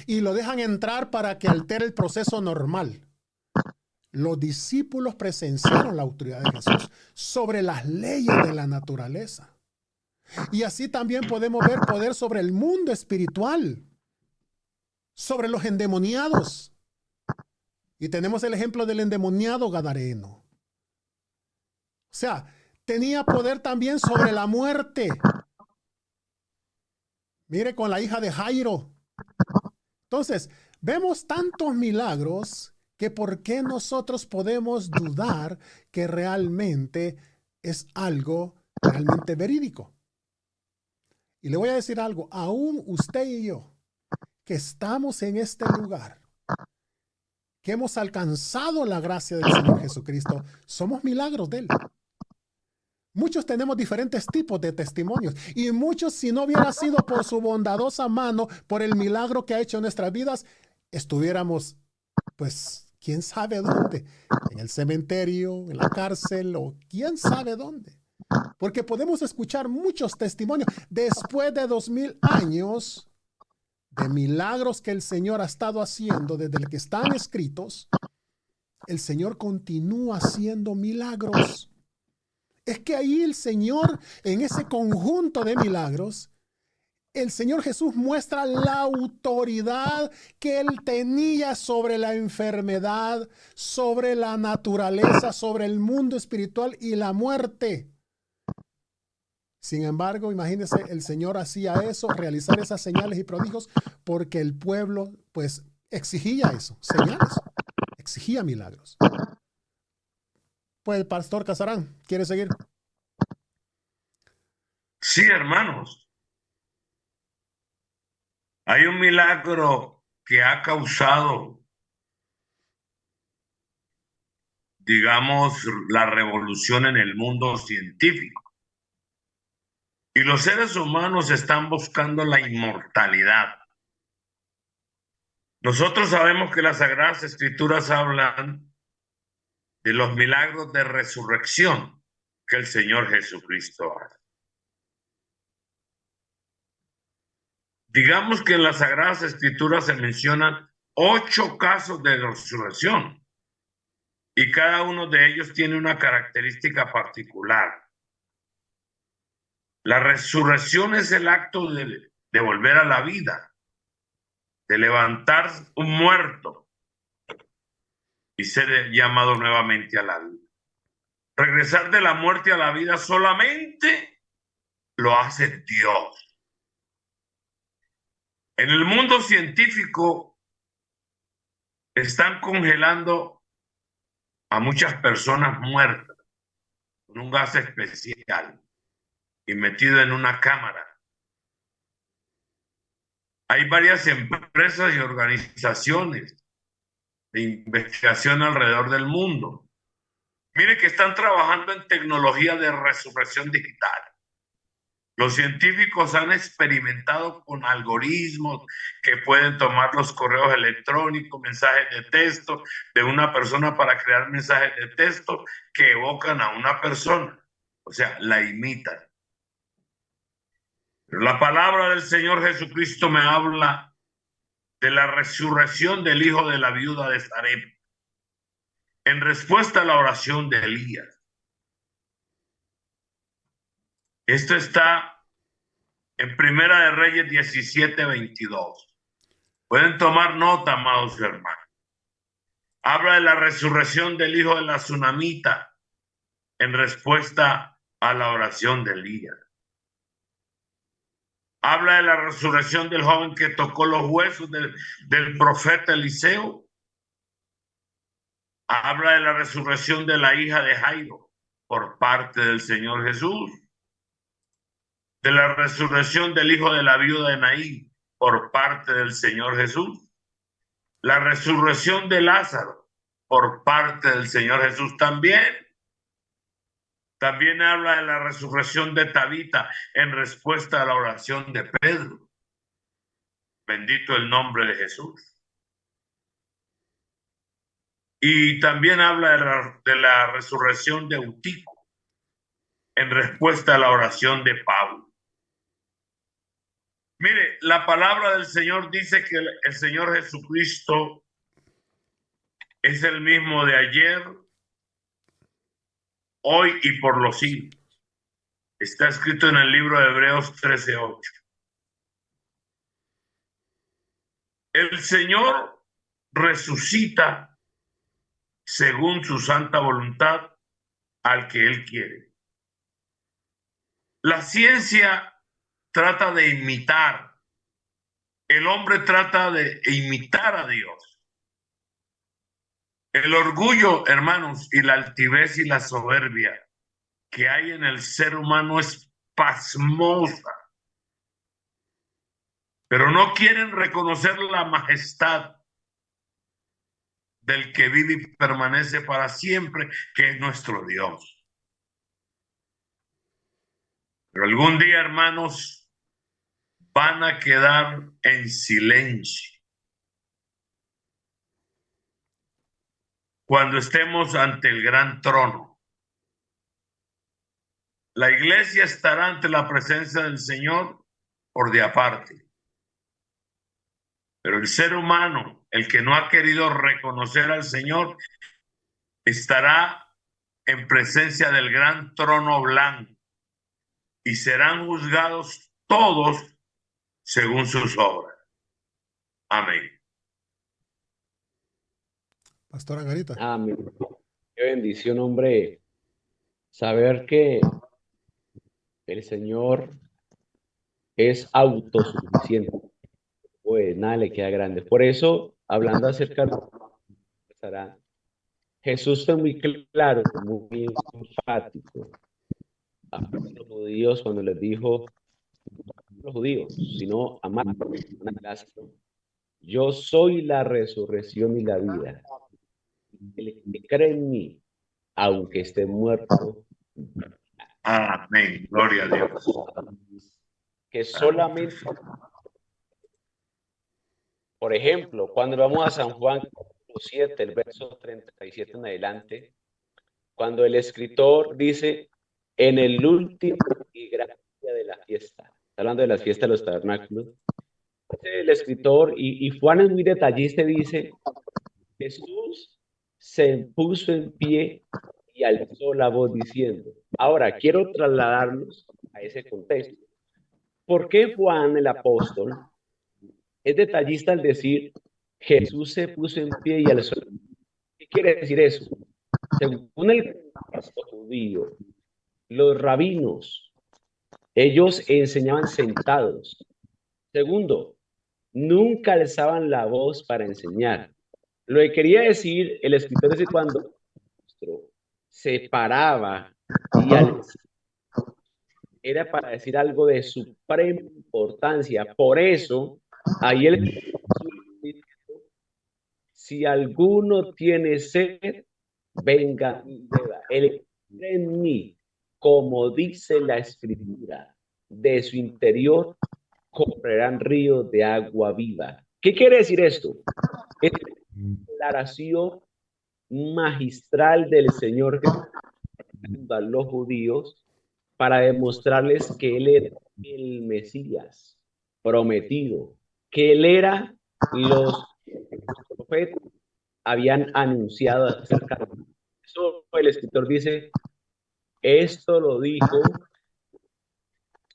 y lo dejan entrar para que altere el proceso normal. Los discípulos presenciaron la autoridad de Jesús sobre las leyes de la naturaleza. Y así también podemos ver poder sobre el mundo espiritual, sobre los endemoniados. Y tenemos el ejemplo del endemoniado gadareno. O sea, tenía poder también sobre la muerte. Mire con la hija de Jairo. Entonces, vemos tantos milagros que ¿por qué nosotros podemos dudar que realmente es algo realmente verídico? Y le voy a decir algo, aún usted y yo, que estamos en este lugar, que hemos alcanzado la gracia del Señor Jesucristo, somos milagros de Él. Muchos tenemos diferentes tipos de testimonios y muchos, si no hubiera sido por su bondadosa mano, por el milagro que ha hecho en nuestras vidas, estuviéramos, pues, quién sabe dónde, en el cementerio, en la cárcel o quién sabe dónde. Porque podemos escuchar muchos testimonios después de 2000 años de milagros que el Señor ha estado haciendo desde que están escritos. El Señor continúa haciendo milagros. Es que ahí el Señor, en ese conjunto de milagros, el Señor Jesús muestra la autoridad que Él tenía sobre la enfermedad, sobre la naturaleza, sobre el mundo espiritual y la muerte. Sin embargo, imagínense, el Señor hacía eso, realizar esas señales y prodigios, porque el pueblo, pues, exigía eso, señales, exigía milagros. Pues el pastor Casarán, ¿quiere seguir? Sí, hermanos. Hay un milagro que ha causado digamos, la revolución en el mundo científico. Y los seres humanos están buscando la inmortalidad. Nosotros sabemos que las Sagradas Escrituras hablan de los milagros de resurrección que el Señor Jesucristo hace. Digamos que en las Sagradas Escrituras se mencionan 8 casos de resurrección y cada uno de ellos tiene una característica particular. La resurrección es el acto de volver a la vida, de levantar un muerto y ser llamado nuevamente a la vida. Regresar de la muerte a la vida solamente lo hace Dios. En el mundo científico están congelando a muchas personas muertas con un gas especial y metido en una cámara. Hay varias empresas y organizaciones de investigación alrededor del mundo. Mire que están trabajando en tecnología de resurrección digital. Los científicos han experimentado con algoritmos que pueden tomar los correos electrónicos, mensajes de texto de una persona para crear mensajes de texto que evocan a una persona. O sea, la imitan. Pero la palabra del Señor Jesucristo me habla de la resurrección del hijo de la viuda de Sarepta en respuesta a la oración de Elías. Esto está en Primera de Reyes 17:22. Pueden tomar nota, amados hermanos. Habla de la resurrección del hijo de la tsunamita en respuesta a la oración de Elías. Habla de la resurrección del joven que tocó los huesos del profeta Eliseo. Habla de la resurrección de la hija de Jairo por parte del Señor Jesús. De la resurrección del hijo de la viuda de Naín por parte del Señor Jesús. La resurrección de Lázaro por parte del Señor Jesús también. También habla de la resurrección de Tabita en respuesta a la oración de Pedro. Bendito el nombre de Jesús. Y también habla de la resurrección de Eutico en respuesta a la oración de Pablo. Mire, la palabra del Señor dice que el Señor Jesucristo es el mismo de ayer, hoy y por los siglos. Está escrito en el libro de Hebreos 13:8. El Señor resucita según su santa voluntad al que Él quiere. La ciencia trata de imitar. El hombre trata de imitar a Dios. El orgullo, hermanos, y la altivez y la soberbia que hay en el ser humano es pasmosa. Pero no quieren reconocer la majestad del que vive y permanece para siempre, que es nuestro Dios. Pero algún día, hermanos, van a quedar en silencio cuando estemos ante el gran trono. La iglesia estará ante la presencia del Señor por de aparte. Pero el ser humano, el que no ha querido reconocer al Señor, estará en presencia del gran trono blanco y serán juzgados todos según sus obras. Amén. Pastora Angarita. Amén. Qué bendición, hombre, saber que el Señor es autosuficiente. Pues nada le queda grande. Por eso, hablando acerca de Jesús fue muy claro, muy enfático a los judíos cuando les dijo, no los judíos, sino amar. Yo soy la resurrección y la vida. El que cree en mí, aunque esté muerto. Amén. Gloria a Dios. Que solamente, por ejemplo, cuando vamos a San Juan 7, el verso 37 en adelante, cuando el escritor dice, en el último y gran día de la fiesta, está hablando de las fiestas de los tabernáculos, el escritor, y Juan es muy detallista, dice, Jesús se puso en pie y alzó la voz diciendo. Ahora, quiero trasladarnos a ese contexto. ¿Por qué Juan el apóstol es detallista al decir Jesús se puso en pie y alzó? ¿Qué quiere decir eso? Según el contexto judío, los rabinos, ellos enseñaban sentados. Segundo, nunca alzaban la voz para enseñar. Lo que quería decir el escritor es que cuando se paraba y era para decir algo de suprema importancia. Por eso, ahí el si alguno tiene sed, venga y beba. Él cree en mí, como dice la escritura, de su interior correrán ríos de agua viva. ¿Qué quiere decir esto? Es una declaración magistral del Señor a los judíos para demostrarles que Él era el Mesías prometido, que Él era los profetas habían anunciado acerca de él. Eso el escritor dice, esto lo dijo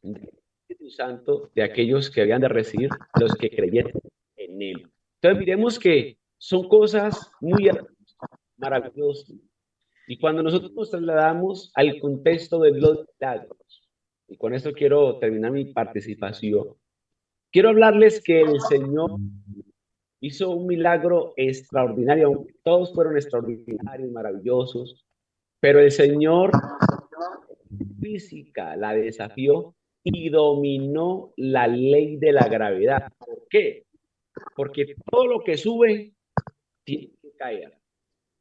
el Espíritu Santo de aquellos que habían de recibir, los que creyeron en Él. Entonces miremos que son cosas muy maravillosas. Y cuando nosotros nos trasladamos al contexto de los milagros, y con esto quiero terminar mi participación, quiero hablarles que el Señor hizo un milagro extraordinario, aunque todos fueron extraordinarios, maravillosos, pero el Señor física la desafió y dominó la ley de la gravedad. ¿Por qué? Porque todo lo que sube tiene que caer.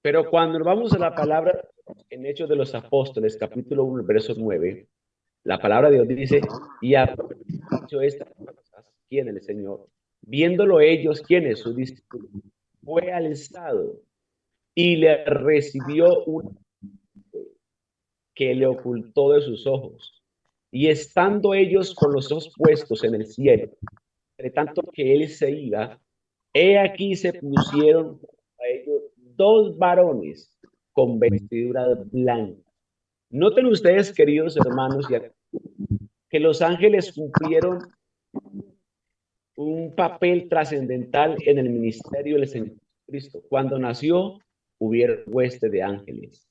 Pero cuando vamos a la palabra en Hechos de los Apóstoles, capítulo 1, verso 9, la palabra de Dios dice, y ha dicho estas cosas, ¿quién es el Señor? Viéndolo ellos, ¿quién es su discípulo? Fue alzado y le recibió un que le ocultó de sus ojos. Y estando ellos con los ojos puestos en el cielo, entre tanto que él se iba, he aquí se pusieron a ellos dos varones con vestiduras blancas. Noten ustedes, queridos hermanos, que los ángeles cumplieron un papel trascendental en el ministerio del Señor Cristo. Cuando nació, hubieron huestes de ángeles.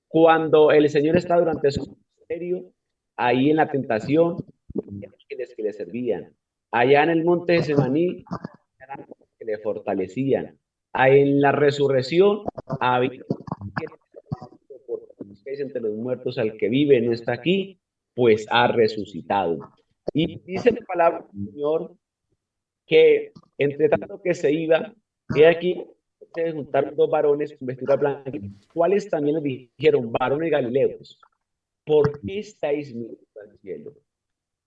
Cuando el Señor está durante su ministerio, ahí en la tentación, ángeles que le servían. Allá en el monte de Semaní, que le fortalecían. Ahí en la resurrección, había entre los muertos al que vive, no está aquí, pues ha resucitado. Y dice la palabra del Señor que entre tanto que se iba, he aquí se juntaron dos varones con vestidura blanca, cuales también le dijeron, varones galileos, ¿por qué estáis mirando al cielo?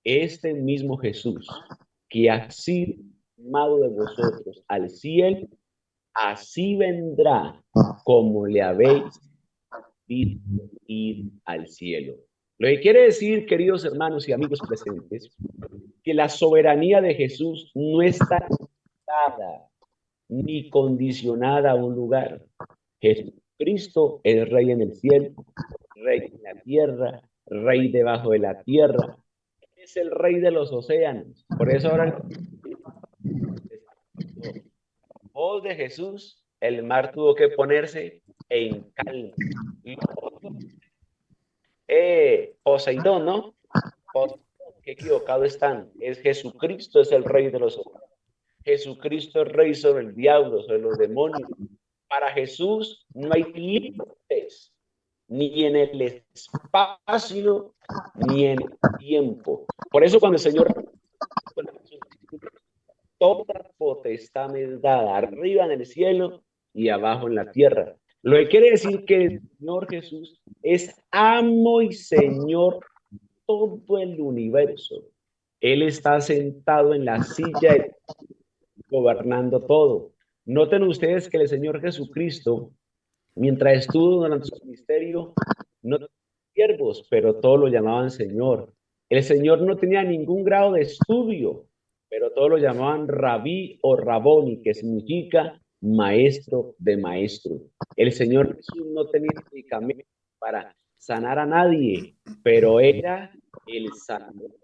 Este mismo Jesús, que ha sido llamado de vosotros al cielo, así vendrá como le habéis visto ir al cielo. Lo que quiere decir, queridos hermanos y amigos presentes, que la soberanía de Jesús no está limitada ni condicionada a un lugar. Jesucristo es Rey en el cielo, Rey en la tierra, Rey debajo de la tierra. Es el Rey de los océanos. Por eso ahora, voz de Jesús, el mar tuvo que ponerse en calma. Poseidón, ¿no? Poseidón, qué equivocado están. Es Jesucristo, es el Rey de los océanos. Jesucristo es Rey sobre el diablo, sobre los demonios. Para Jesús no hay límites, ni en el espacio, ni en el tiempo. Por eso cuando el Señor, toda potestad me es dada, arriba en el cielo y abajo en la tierra. Lo que quiere decir que el Señor Jesús es amo y Señor de todo el universo. Él está sentado en la silla gobernando todo. Noten ustedes que el Señor Jesucristo, mientras estuvo durante su ministerio, no tenía siervos, pero todos lo llamaban Señor. El Señor no tenía ningún grado de estudio, pero todos lo llamaban Rabí o Raboni, que significa maestro de maestros. El Señor Jesús no tenía medicamentos para sanar a nadie, pero era el sanador.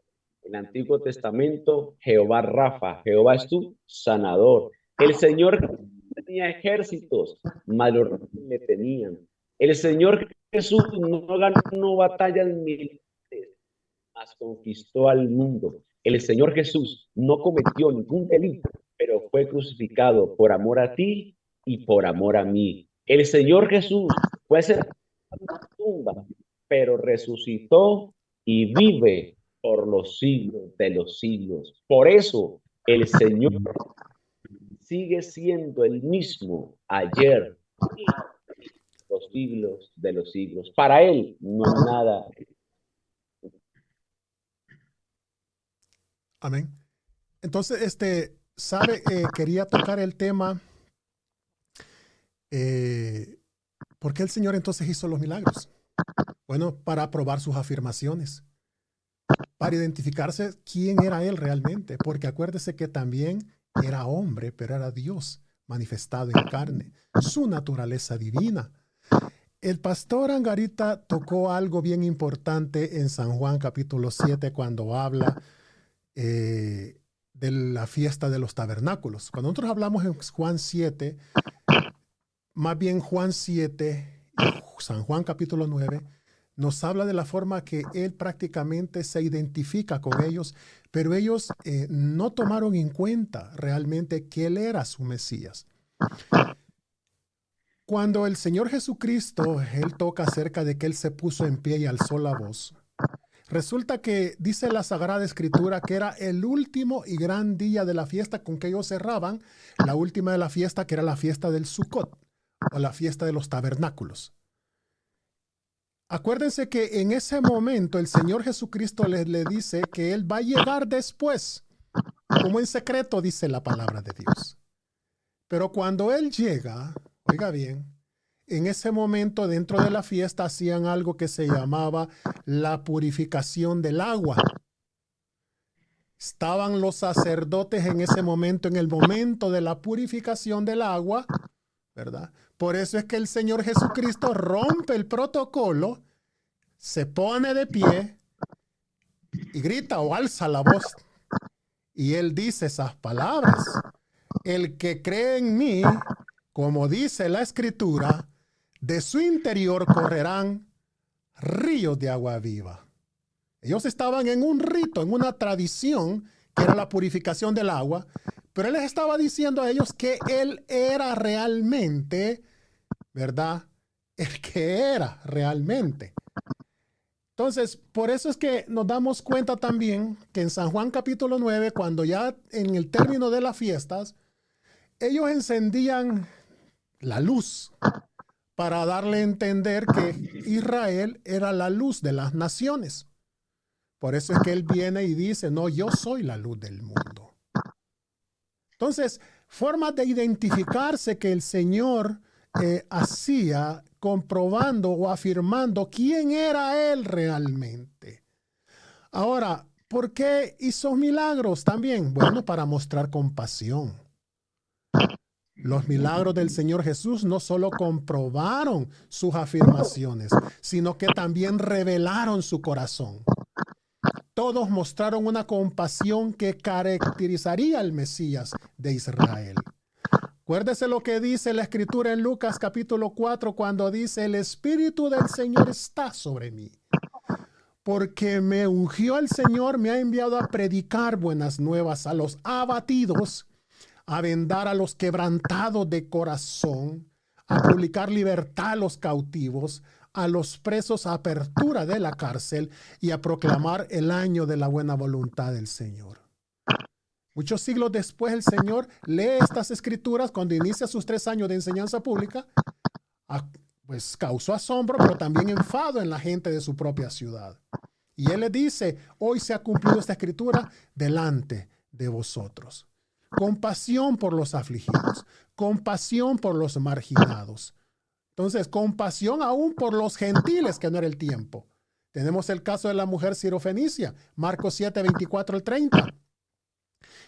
En el Antiguo Testamento, Jehová Rafa, Jehová es tu sanador. El Señor tenía ejércitos, mas los reyes le tenían. El Señor Jesús no ganó batallas militares, mas conquistó al mundo. El Señor Jesús no cometió ningún delito, pero fue crucificado por amor a ti y por amor a mí. El Señor Jesús fue sepultado en una tumba, pero resucitó y vive por los siglos de los siglos. Por eso el Señor sigue siendo el mismo ayer y los siglos de los siglos. Para Él no hay nada. Amén. Entonces, sabe, quería tocar el tema, ¿por qué el Señor entonces hizo los milagros? Bueno, para probar sus afirmaciones, para identificarse quién era Él realmente, porque acuérdese que también era hombre, pero era Dios manifestado en carne, su naturaleza divina. El pastor Angarita tocó algo bien importante en San Juan capítulo 7 cuando habla de la fiesta de los tabernáculos. Cuando nosotros hablamos en Juan 7, más bien Juan 7 y San Juan capítulo 9, nos habla de la forma que él prácticamente se identifica con ellos, pero ellos no tomaron en cuenta realmente que él era su Mesías. Cuando el Señor Jesucristo, él toca acerca de que él se puso en pie y alzó la voz, resulta que dice la Sagrada Escritura que era el último y gran día de la fiesta con que ellos cerraban, la última de la fiesta, que era la fiesta del Sukkot, o la fiesta de los tabernáculos. Acuérdense que en ese momento el Señor Jesucristo le dice que Él va a llegar después, como en secreto dice la palabra de Dios. Pero cuando Él llega, oiga bien, en ese momento dentro de la fiesta hacían algo que se llamaba la purificación del agua. Estaban los sacerdotes en ese momento, en el momento de la purificación del agua, ¿verdad? Por eso es que el Señor Jesucristo rompe el protocolo, se pone de pie y grita o alza la voz. Y Él dice esas palabras. El que cree en mí, como dice la Escritura, de su interior correrán ríos de agua viva. Ellos estaban en un rito, en una tradición, que era la purificación del agua, pero Él les estaba diciendo a ellos que Él era realmente, ¿verdad? El que era realmente. Entonces, por eso es que nos damos cuenta también que en San Juan capítulo 9, cuando ya en el término de las fiestas, ellos encendían la luz para darle a entender que Israel era la luz de las naciones. Por eso es que Él viene y dice, no, yo soy la luz del mundo. Entonces, formas de identificarse que el Señor hacía comprobando o afirmando quién era Él realmente. Ahora, ¿por qué hizo milagros también? Bueno, para mostrar compasión. Los milagros del Señor Jesús no solo comprobaron sus afirmaciones, sino que también revelaron su corazón. Todos mostraron una compasión que caracterizaría al Mesías de Israel. Acuérdese lo que dice la Escritura en Lucas capítulo 4 cuando dice, el Espíritu del Señor está sobre mí, porque me ungió el Señor, me ha enviado a predicar buenas nuevas a los abatidos, a vendar a los quebrantados de corazón, a publicar libertad a los cautivos, a los presos a apertura de la cárcel y a proclamar el año de la buena voluntad del Señor. Muchos siglos después el Señor lee estas escrituras cuando inicia sus 3 años de enseñanza pública pues causó asombro, pero también enfado en la gente de su propia ciudad. Y él le dice, hoy se ha cumplido esta escritura delante de vosotros. Compasión por los afligidos, compasión por los marginados. Entonces, compasión aún por los gentiles, que no era el tiempo. Tenemos el caso de la mujer sirofenicia, Marcos 7, 24 al 30,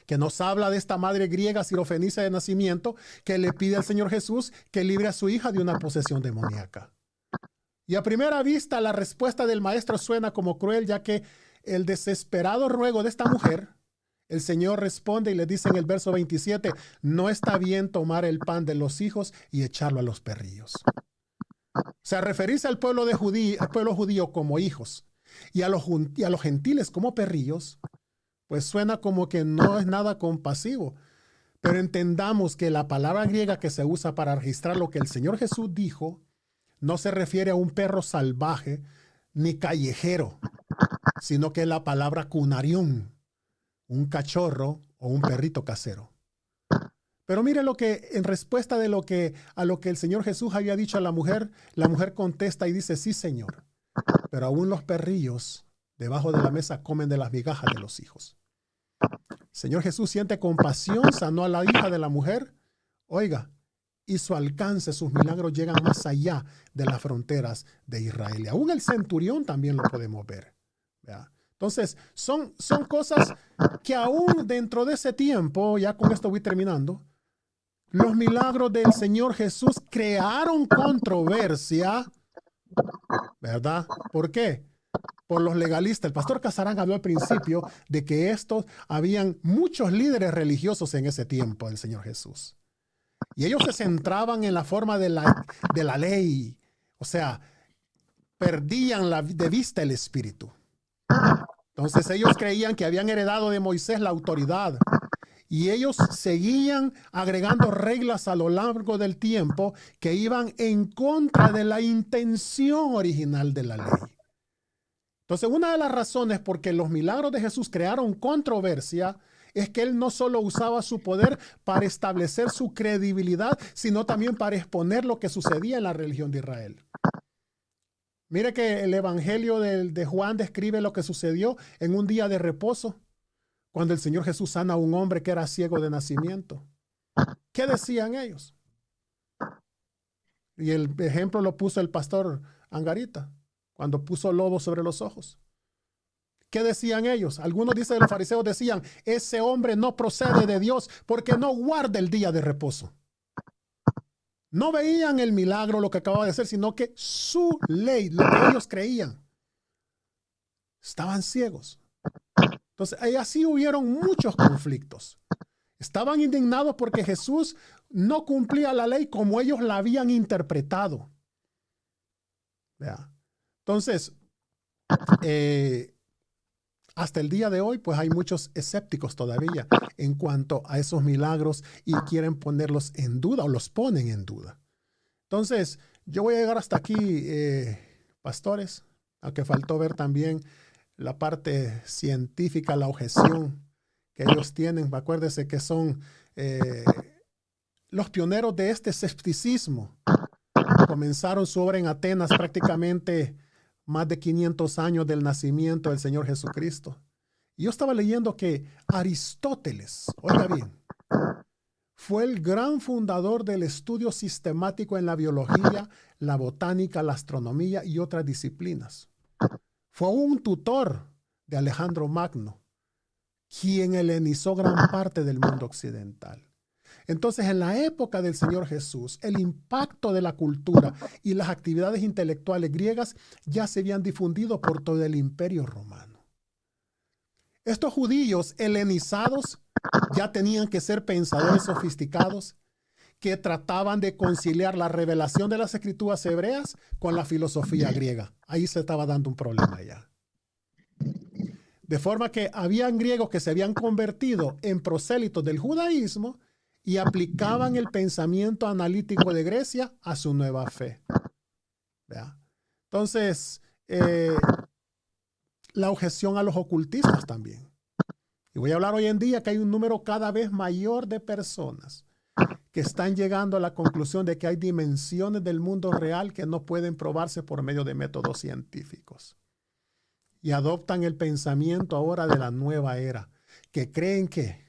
que nos habla de esta madre griega sirofenicia de nacimiento que le pide al Señor Jesús que libre a su hija de una posesión demoníaca. Y a primera vista la respuesta del maestro suena como cruel, ya que el desesperado ruego de esta mujer, el Señor responde y le dice en el verso 27, no está bien tomar el pan de los hijos y echarlo a los perrillos. O sea, referirse al pueblo judío como hijos y a los gentiles como perrillos, pues suena como que no es nada compasivo. Pero entendamos que la palabra griega que se usa para registrar lo que el Señor Jesús dijo no se refiere a un perro salvaje ni callejero, sino que es la palabra cunarión, un cachorro o un perrito casero. Pero mire lo que, en respuesta a lo que el Señor Jesús había dicho a la mujer contesta y dice, sí, Señor, pero aún los perrillos debajo de la mesa comen de las migajas de los hijos. Señor Jesús siente compasión, sanó a la hija de la mujer. Oiga, y su alcance, sus milagros llegan más allá de las fronteras de Israel. Y aún el centurión también lo podemos ver. ¿Verdad? Entonces, son cosas que aún dentro de ese tiempo, ya con esto voy terminando, los milagros del Señor Jesús crearon controversia, ¿verdad? ¿Por qué? Por los legalistas. El pastor Casarán habló al principio de que habían muchos líderes religiosos en ese tiempo del Señor Jesús. Y ellos se centraban en la forma de la ley. O sea, perdían de vista el espíritu. Entonces ellos creían que habían heredado de Moisés la autoridad. Y ellos seguían agregando reglas a lo largo del tiempo que iban en contra de la intención original de la ley. Entonces, una de las razones por que los milagros de Jesús crearon controversia es que él no solo usaba su poder para establecer su credibilidad, sino también para exponer lo que sucedía en la religión de Israel. Mire que el Evangelio de Juan describe lo que sucedió en un día de reposo, cuando el Señor Jesús sana a un hombre que era ciego de nacimiento. ¿Qué decían ellos? Y el ejemplo lo puso el pastor Angarita, cuando puso lodo sobre los ojos. ¿Qué decían ellos? Algunos, dicen los fariseos, decían, ese hombre no procede de Dios porque no guarda el día de reposo. No veían el milagro, lo que acababa de hacer, sino que su ley, lo que ellos creían. Estaban ciegos. Entonces, así hubieron muchos conflictos. Estaban indignados porque Jesús no cumplía la ley como ellos la habían interpretado. ¿Vea? Entonces, hasta el día de hoy, pues hay muchos escépticos todavía en cuanto a esos milagros y quieren ponerlos en duda o los ponen en duda. Entonces, yo voy a llegar hasta aquí, pastores, aunque faltó ver también la parte científica, la objeción que ellos tienen. Acuérdense que son los pioneros de este escepticismo. Comenzaron su obra en Atenas prácticamente más de 500 años del nacimiento del Señor Jesucristo. Y yo estaba leyendo que Aristóteles, oiga bien, fue el gran fundador del estudio sistemático en la biología, la botánica, la astronomía y otras disciplinas. Fue un tutor de Alejandro Magno, quien helenizó gran parte del mundo occidental. Entonces, en la época del Señor Jesús, el impacto de la cultura y las actividades intelectuales griegas ya se habían difundido por todo el Imperio Romano. Estos judíos helenizados ya tenían que ser pensadores sofisticados que trataban de conciliar la revelación de las escrituras hebreas con la filosofía griega. Ahí se estaba dando un problema ya. De forma que habían griegos que se habían convertido en prosélitos del judaísmo y aplicaban el pensamiento analítico de Grecia a su nueva fe. ¿Vea? Entonces, la objeción a los ocultistas también. Y voy a hablar hoy en día que hay un número cada vez mayor de personas que están llegando a la conclusión de que hay dimensiones del mundo real que no pueden probarse por medio de métodos científicos. Y adoptan el pensamiento ahora de la nueva era, que creen que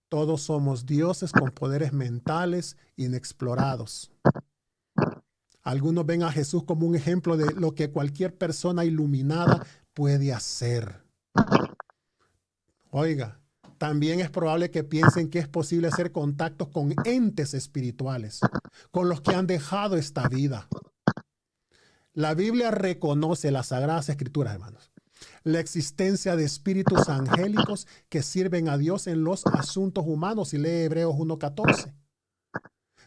todos somos dioses con poderes mentales inexplorados. Algunos ven a Jesús como un ejemplo de lo que cualquier persona iluminada puede hacer. Oiga, también es probable que piensen que es posible hacer contactos con entes espirituales, con los que han dejado esta vida. La Biblia reconoce las Sagradas Escrituras, hermanos, la existencia de espíritus angélicos que sirven a Dios en los asuntos humanos, y lee Hebreos 1:14.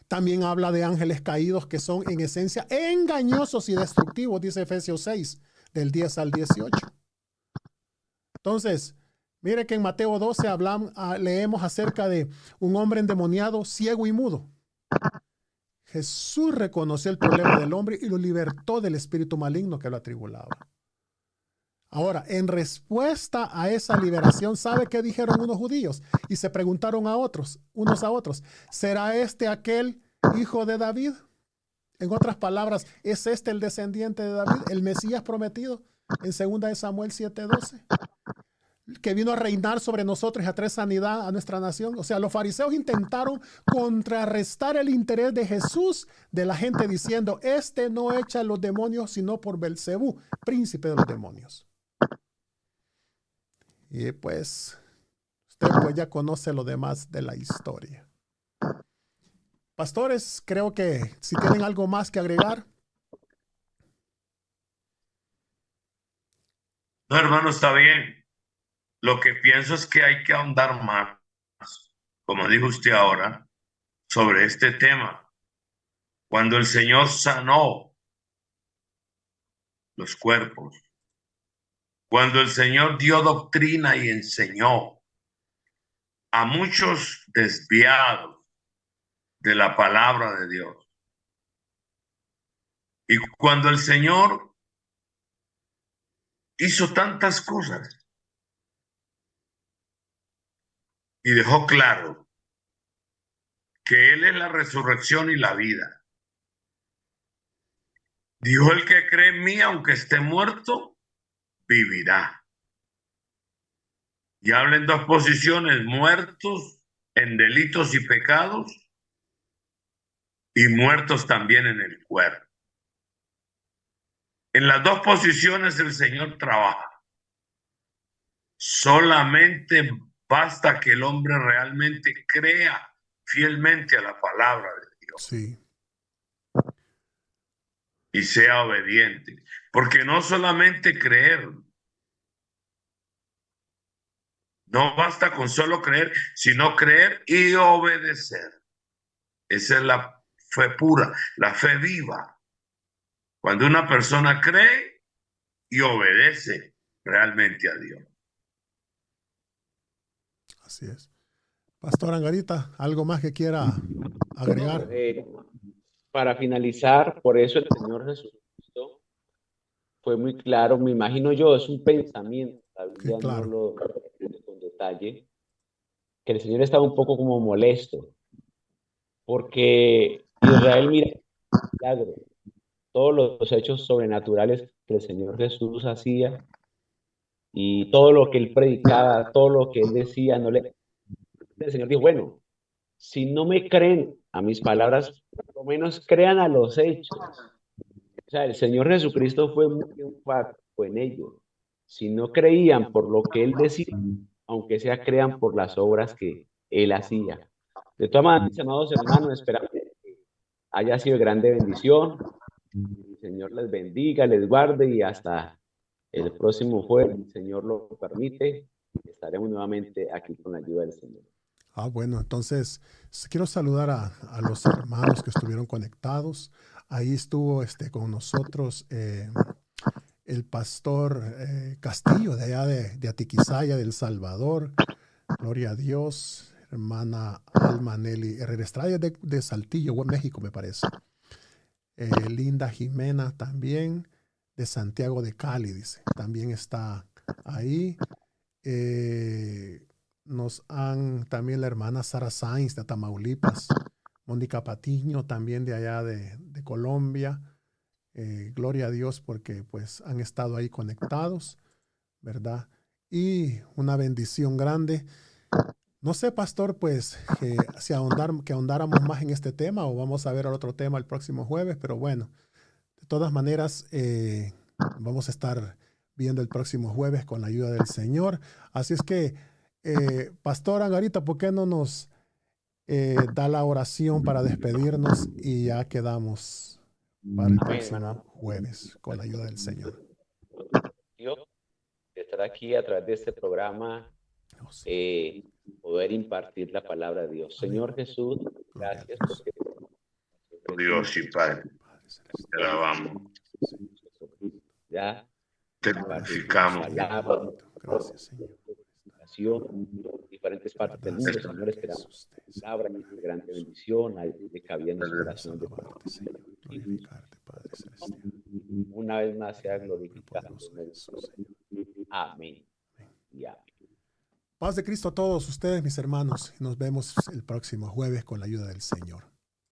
También habla de ángeles caídos que son en esencia engañosos y destructivos, dice Efesios 6, del 10 al 18. Entonces, mire que en Mateo 12 leemos acerca de un hombre endemoniado, ciego y mudo. Jesús reconoció el problema del hombre y lo libertó del espíritu maligno que lo atribulaba. Ahora, en respuesta a esa liberación, ¿sabe qué dijeron unos judíos? Y se preguntaron unos a otros, ¿será este aquel hijo de David? En otras palabras, ¿es este el descendiente de David, el Mesías prometido en 2 de Samuel 7:12? Que vino a reinar sobre nosotros y a traer sanidad a nuestra nación. O sea, los fariseos intentaron contrarrestar el interés de Jesús de la gente diciendo, este no echa los demonios sino por Belcebú, príncipe de los demonios. Y pues, usted pues ya conoce lo demás de la historia. Pastores, creo que si tienen algo más que agregar. No, hermano, está bien. Lo que pienso es que hay que ahondar más, como dijo usted ahora, sobre este tema. Cuando el Señor sanó los cuerpos, cuando el Señor dio doctrina y enseñó a muchos desviados de la palabra de Dios, y cuando el Señor hizo tantas cosas y dejó claro que Él es la resurrección y la vida. Dijo, el que cree en mí, aunque esté muerto, vivirá. Y habla en dos posiciones, muertos en delitos y pecados y muertos también en el cuerpo. En las dos posiciones el Señor trabaja. Solamente basta que el hombre realmente crea fielmente a la palabra de Dios. Sí. Y sea obediente. Porque no solamente creer, no basta con solo creer, sino creer y obedecer. Esa es la fe pura, la fe viva. Cuando una persona cree y obedece realmente a Dios. Así es. Pastor Angarita, ¿algo más que quiera agregar? Para finalizar, por eso el Señor Jesucristo fue muy claro, me imagino yo, es un pensamiento, la Biblia claro. no lo dice con detalle, que el Señor estaba un poco como molesto, porque Israel mira el milagro, todos los hechos sobrenaturales que el Señor Jesús hacía y todo lo que él predicaba, todo lo que él decía, el Señor dijo, bueno, si no me creen a mis palabras, por lo menos crean a los hechos. O sea, el Señor Jesucristo fue muy enfático en ello. Si no creían por lo que él decía, aunque sea crean por las obras que él hacía. De todas maneras, amados hermanos, esperamos que haya sido de grande bendición. El Señor les bendiga, les guarde y hasta el próximo jueves, el Señor lo permite, estaremos nuevamente aquí con la ayuda del Señor. Bueno, entonces quiero saludar a los hermanos que estuvieron conectados. Ahí estuvo con nosotros el pastor Castillo, de allá de Atiquizaya, del Salvador. Gloria a Dios. Hermana Alma Nelly Herrera Estrada de Saltillo, México, me parece. Linda Jimena también, de Santiago de Cali, dice. También está ahí. También la hermana Sara Sainz de Tamaulipas, Mónica Patiño, también de allá de Colombia. Gloria a Dios porque pues han estado ahí conectados, ¿verdad? Y una bendición grande. No sé, pastor, pues que ahondáramos más en este tema o vamos a ver otro tema el próximo jueves, pero bueno, de todas maneras, vamos a estar viendo el próximo jueves con la ayuda del Señor. Así es que, pastor Angarita, ¿por qué no nos da la oración para despedirnos y ya quedamos para el Amén, próximo hermano. jueves con la ayuda del Señor? Dios, estar aquí a través de este programa, Oh, sí. poder impartir la palabra de Dios. Amén. Señor Jesús, Gloria a gracias Dios. porque Dios y Padre, Padre celestial. te alabamos, ya te impartir glorificamos. palabra, Gracias, Señor. oración, diferentes partes del mundo, Señor, esperamos palabra, de grande bendición, de cabida en nuestro corazón. Alabarte, Señor. Glorificarte, Padre celestial. Una vez más sea Muy glorificado. poderoso Jesús, Señor. Amén. Y amén. Paz de Cristo a todos ustedes, mis hermanos. Nos vemos el próximo jueves con la ayuda del Señor.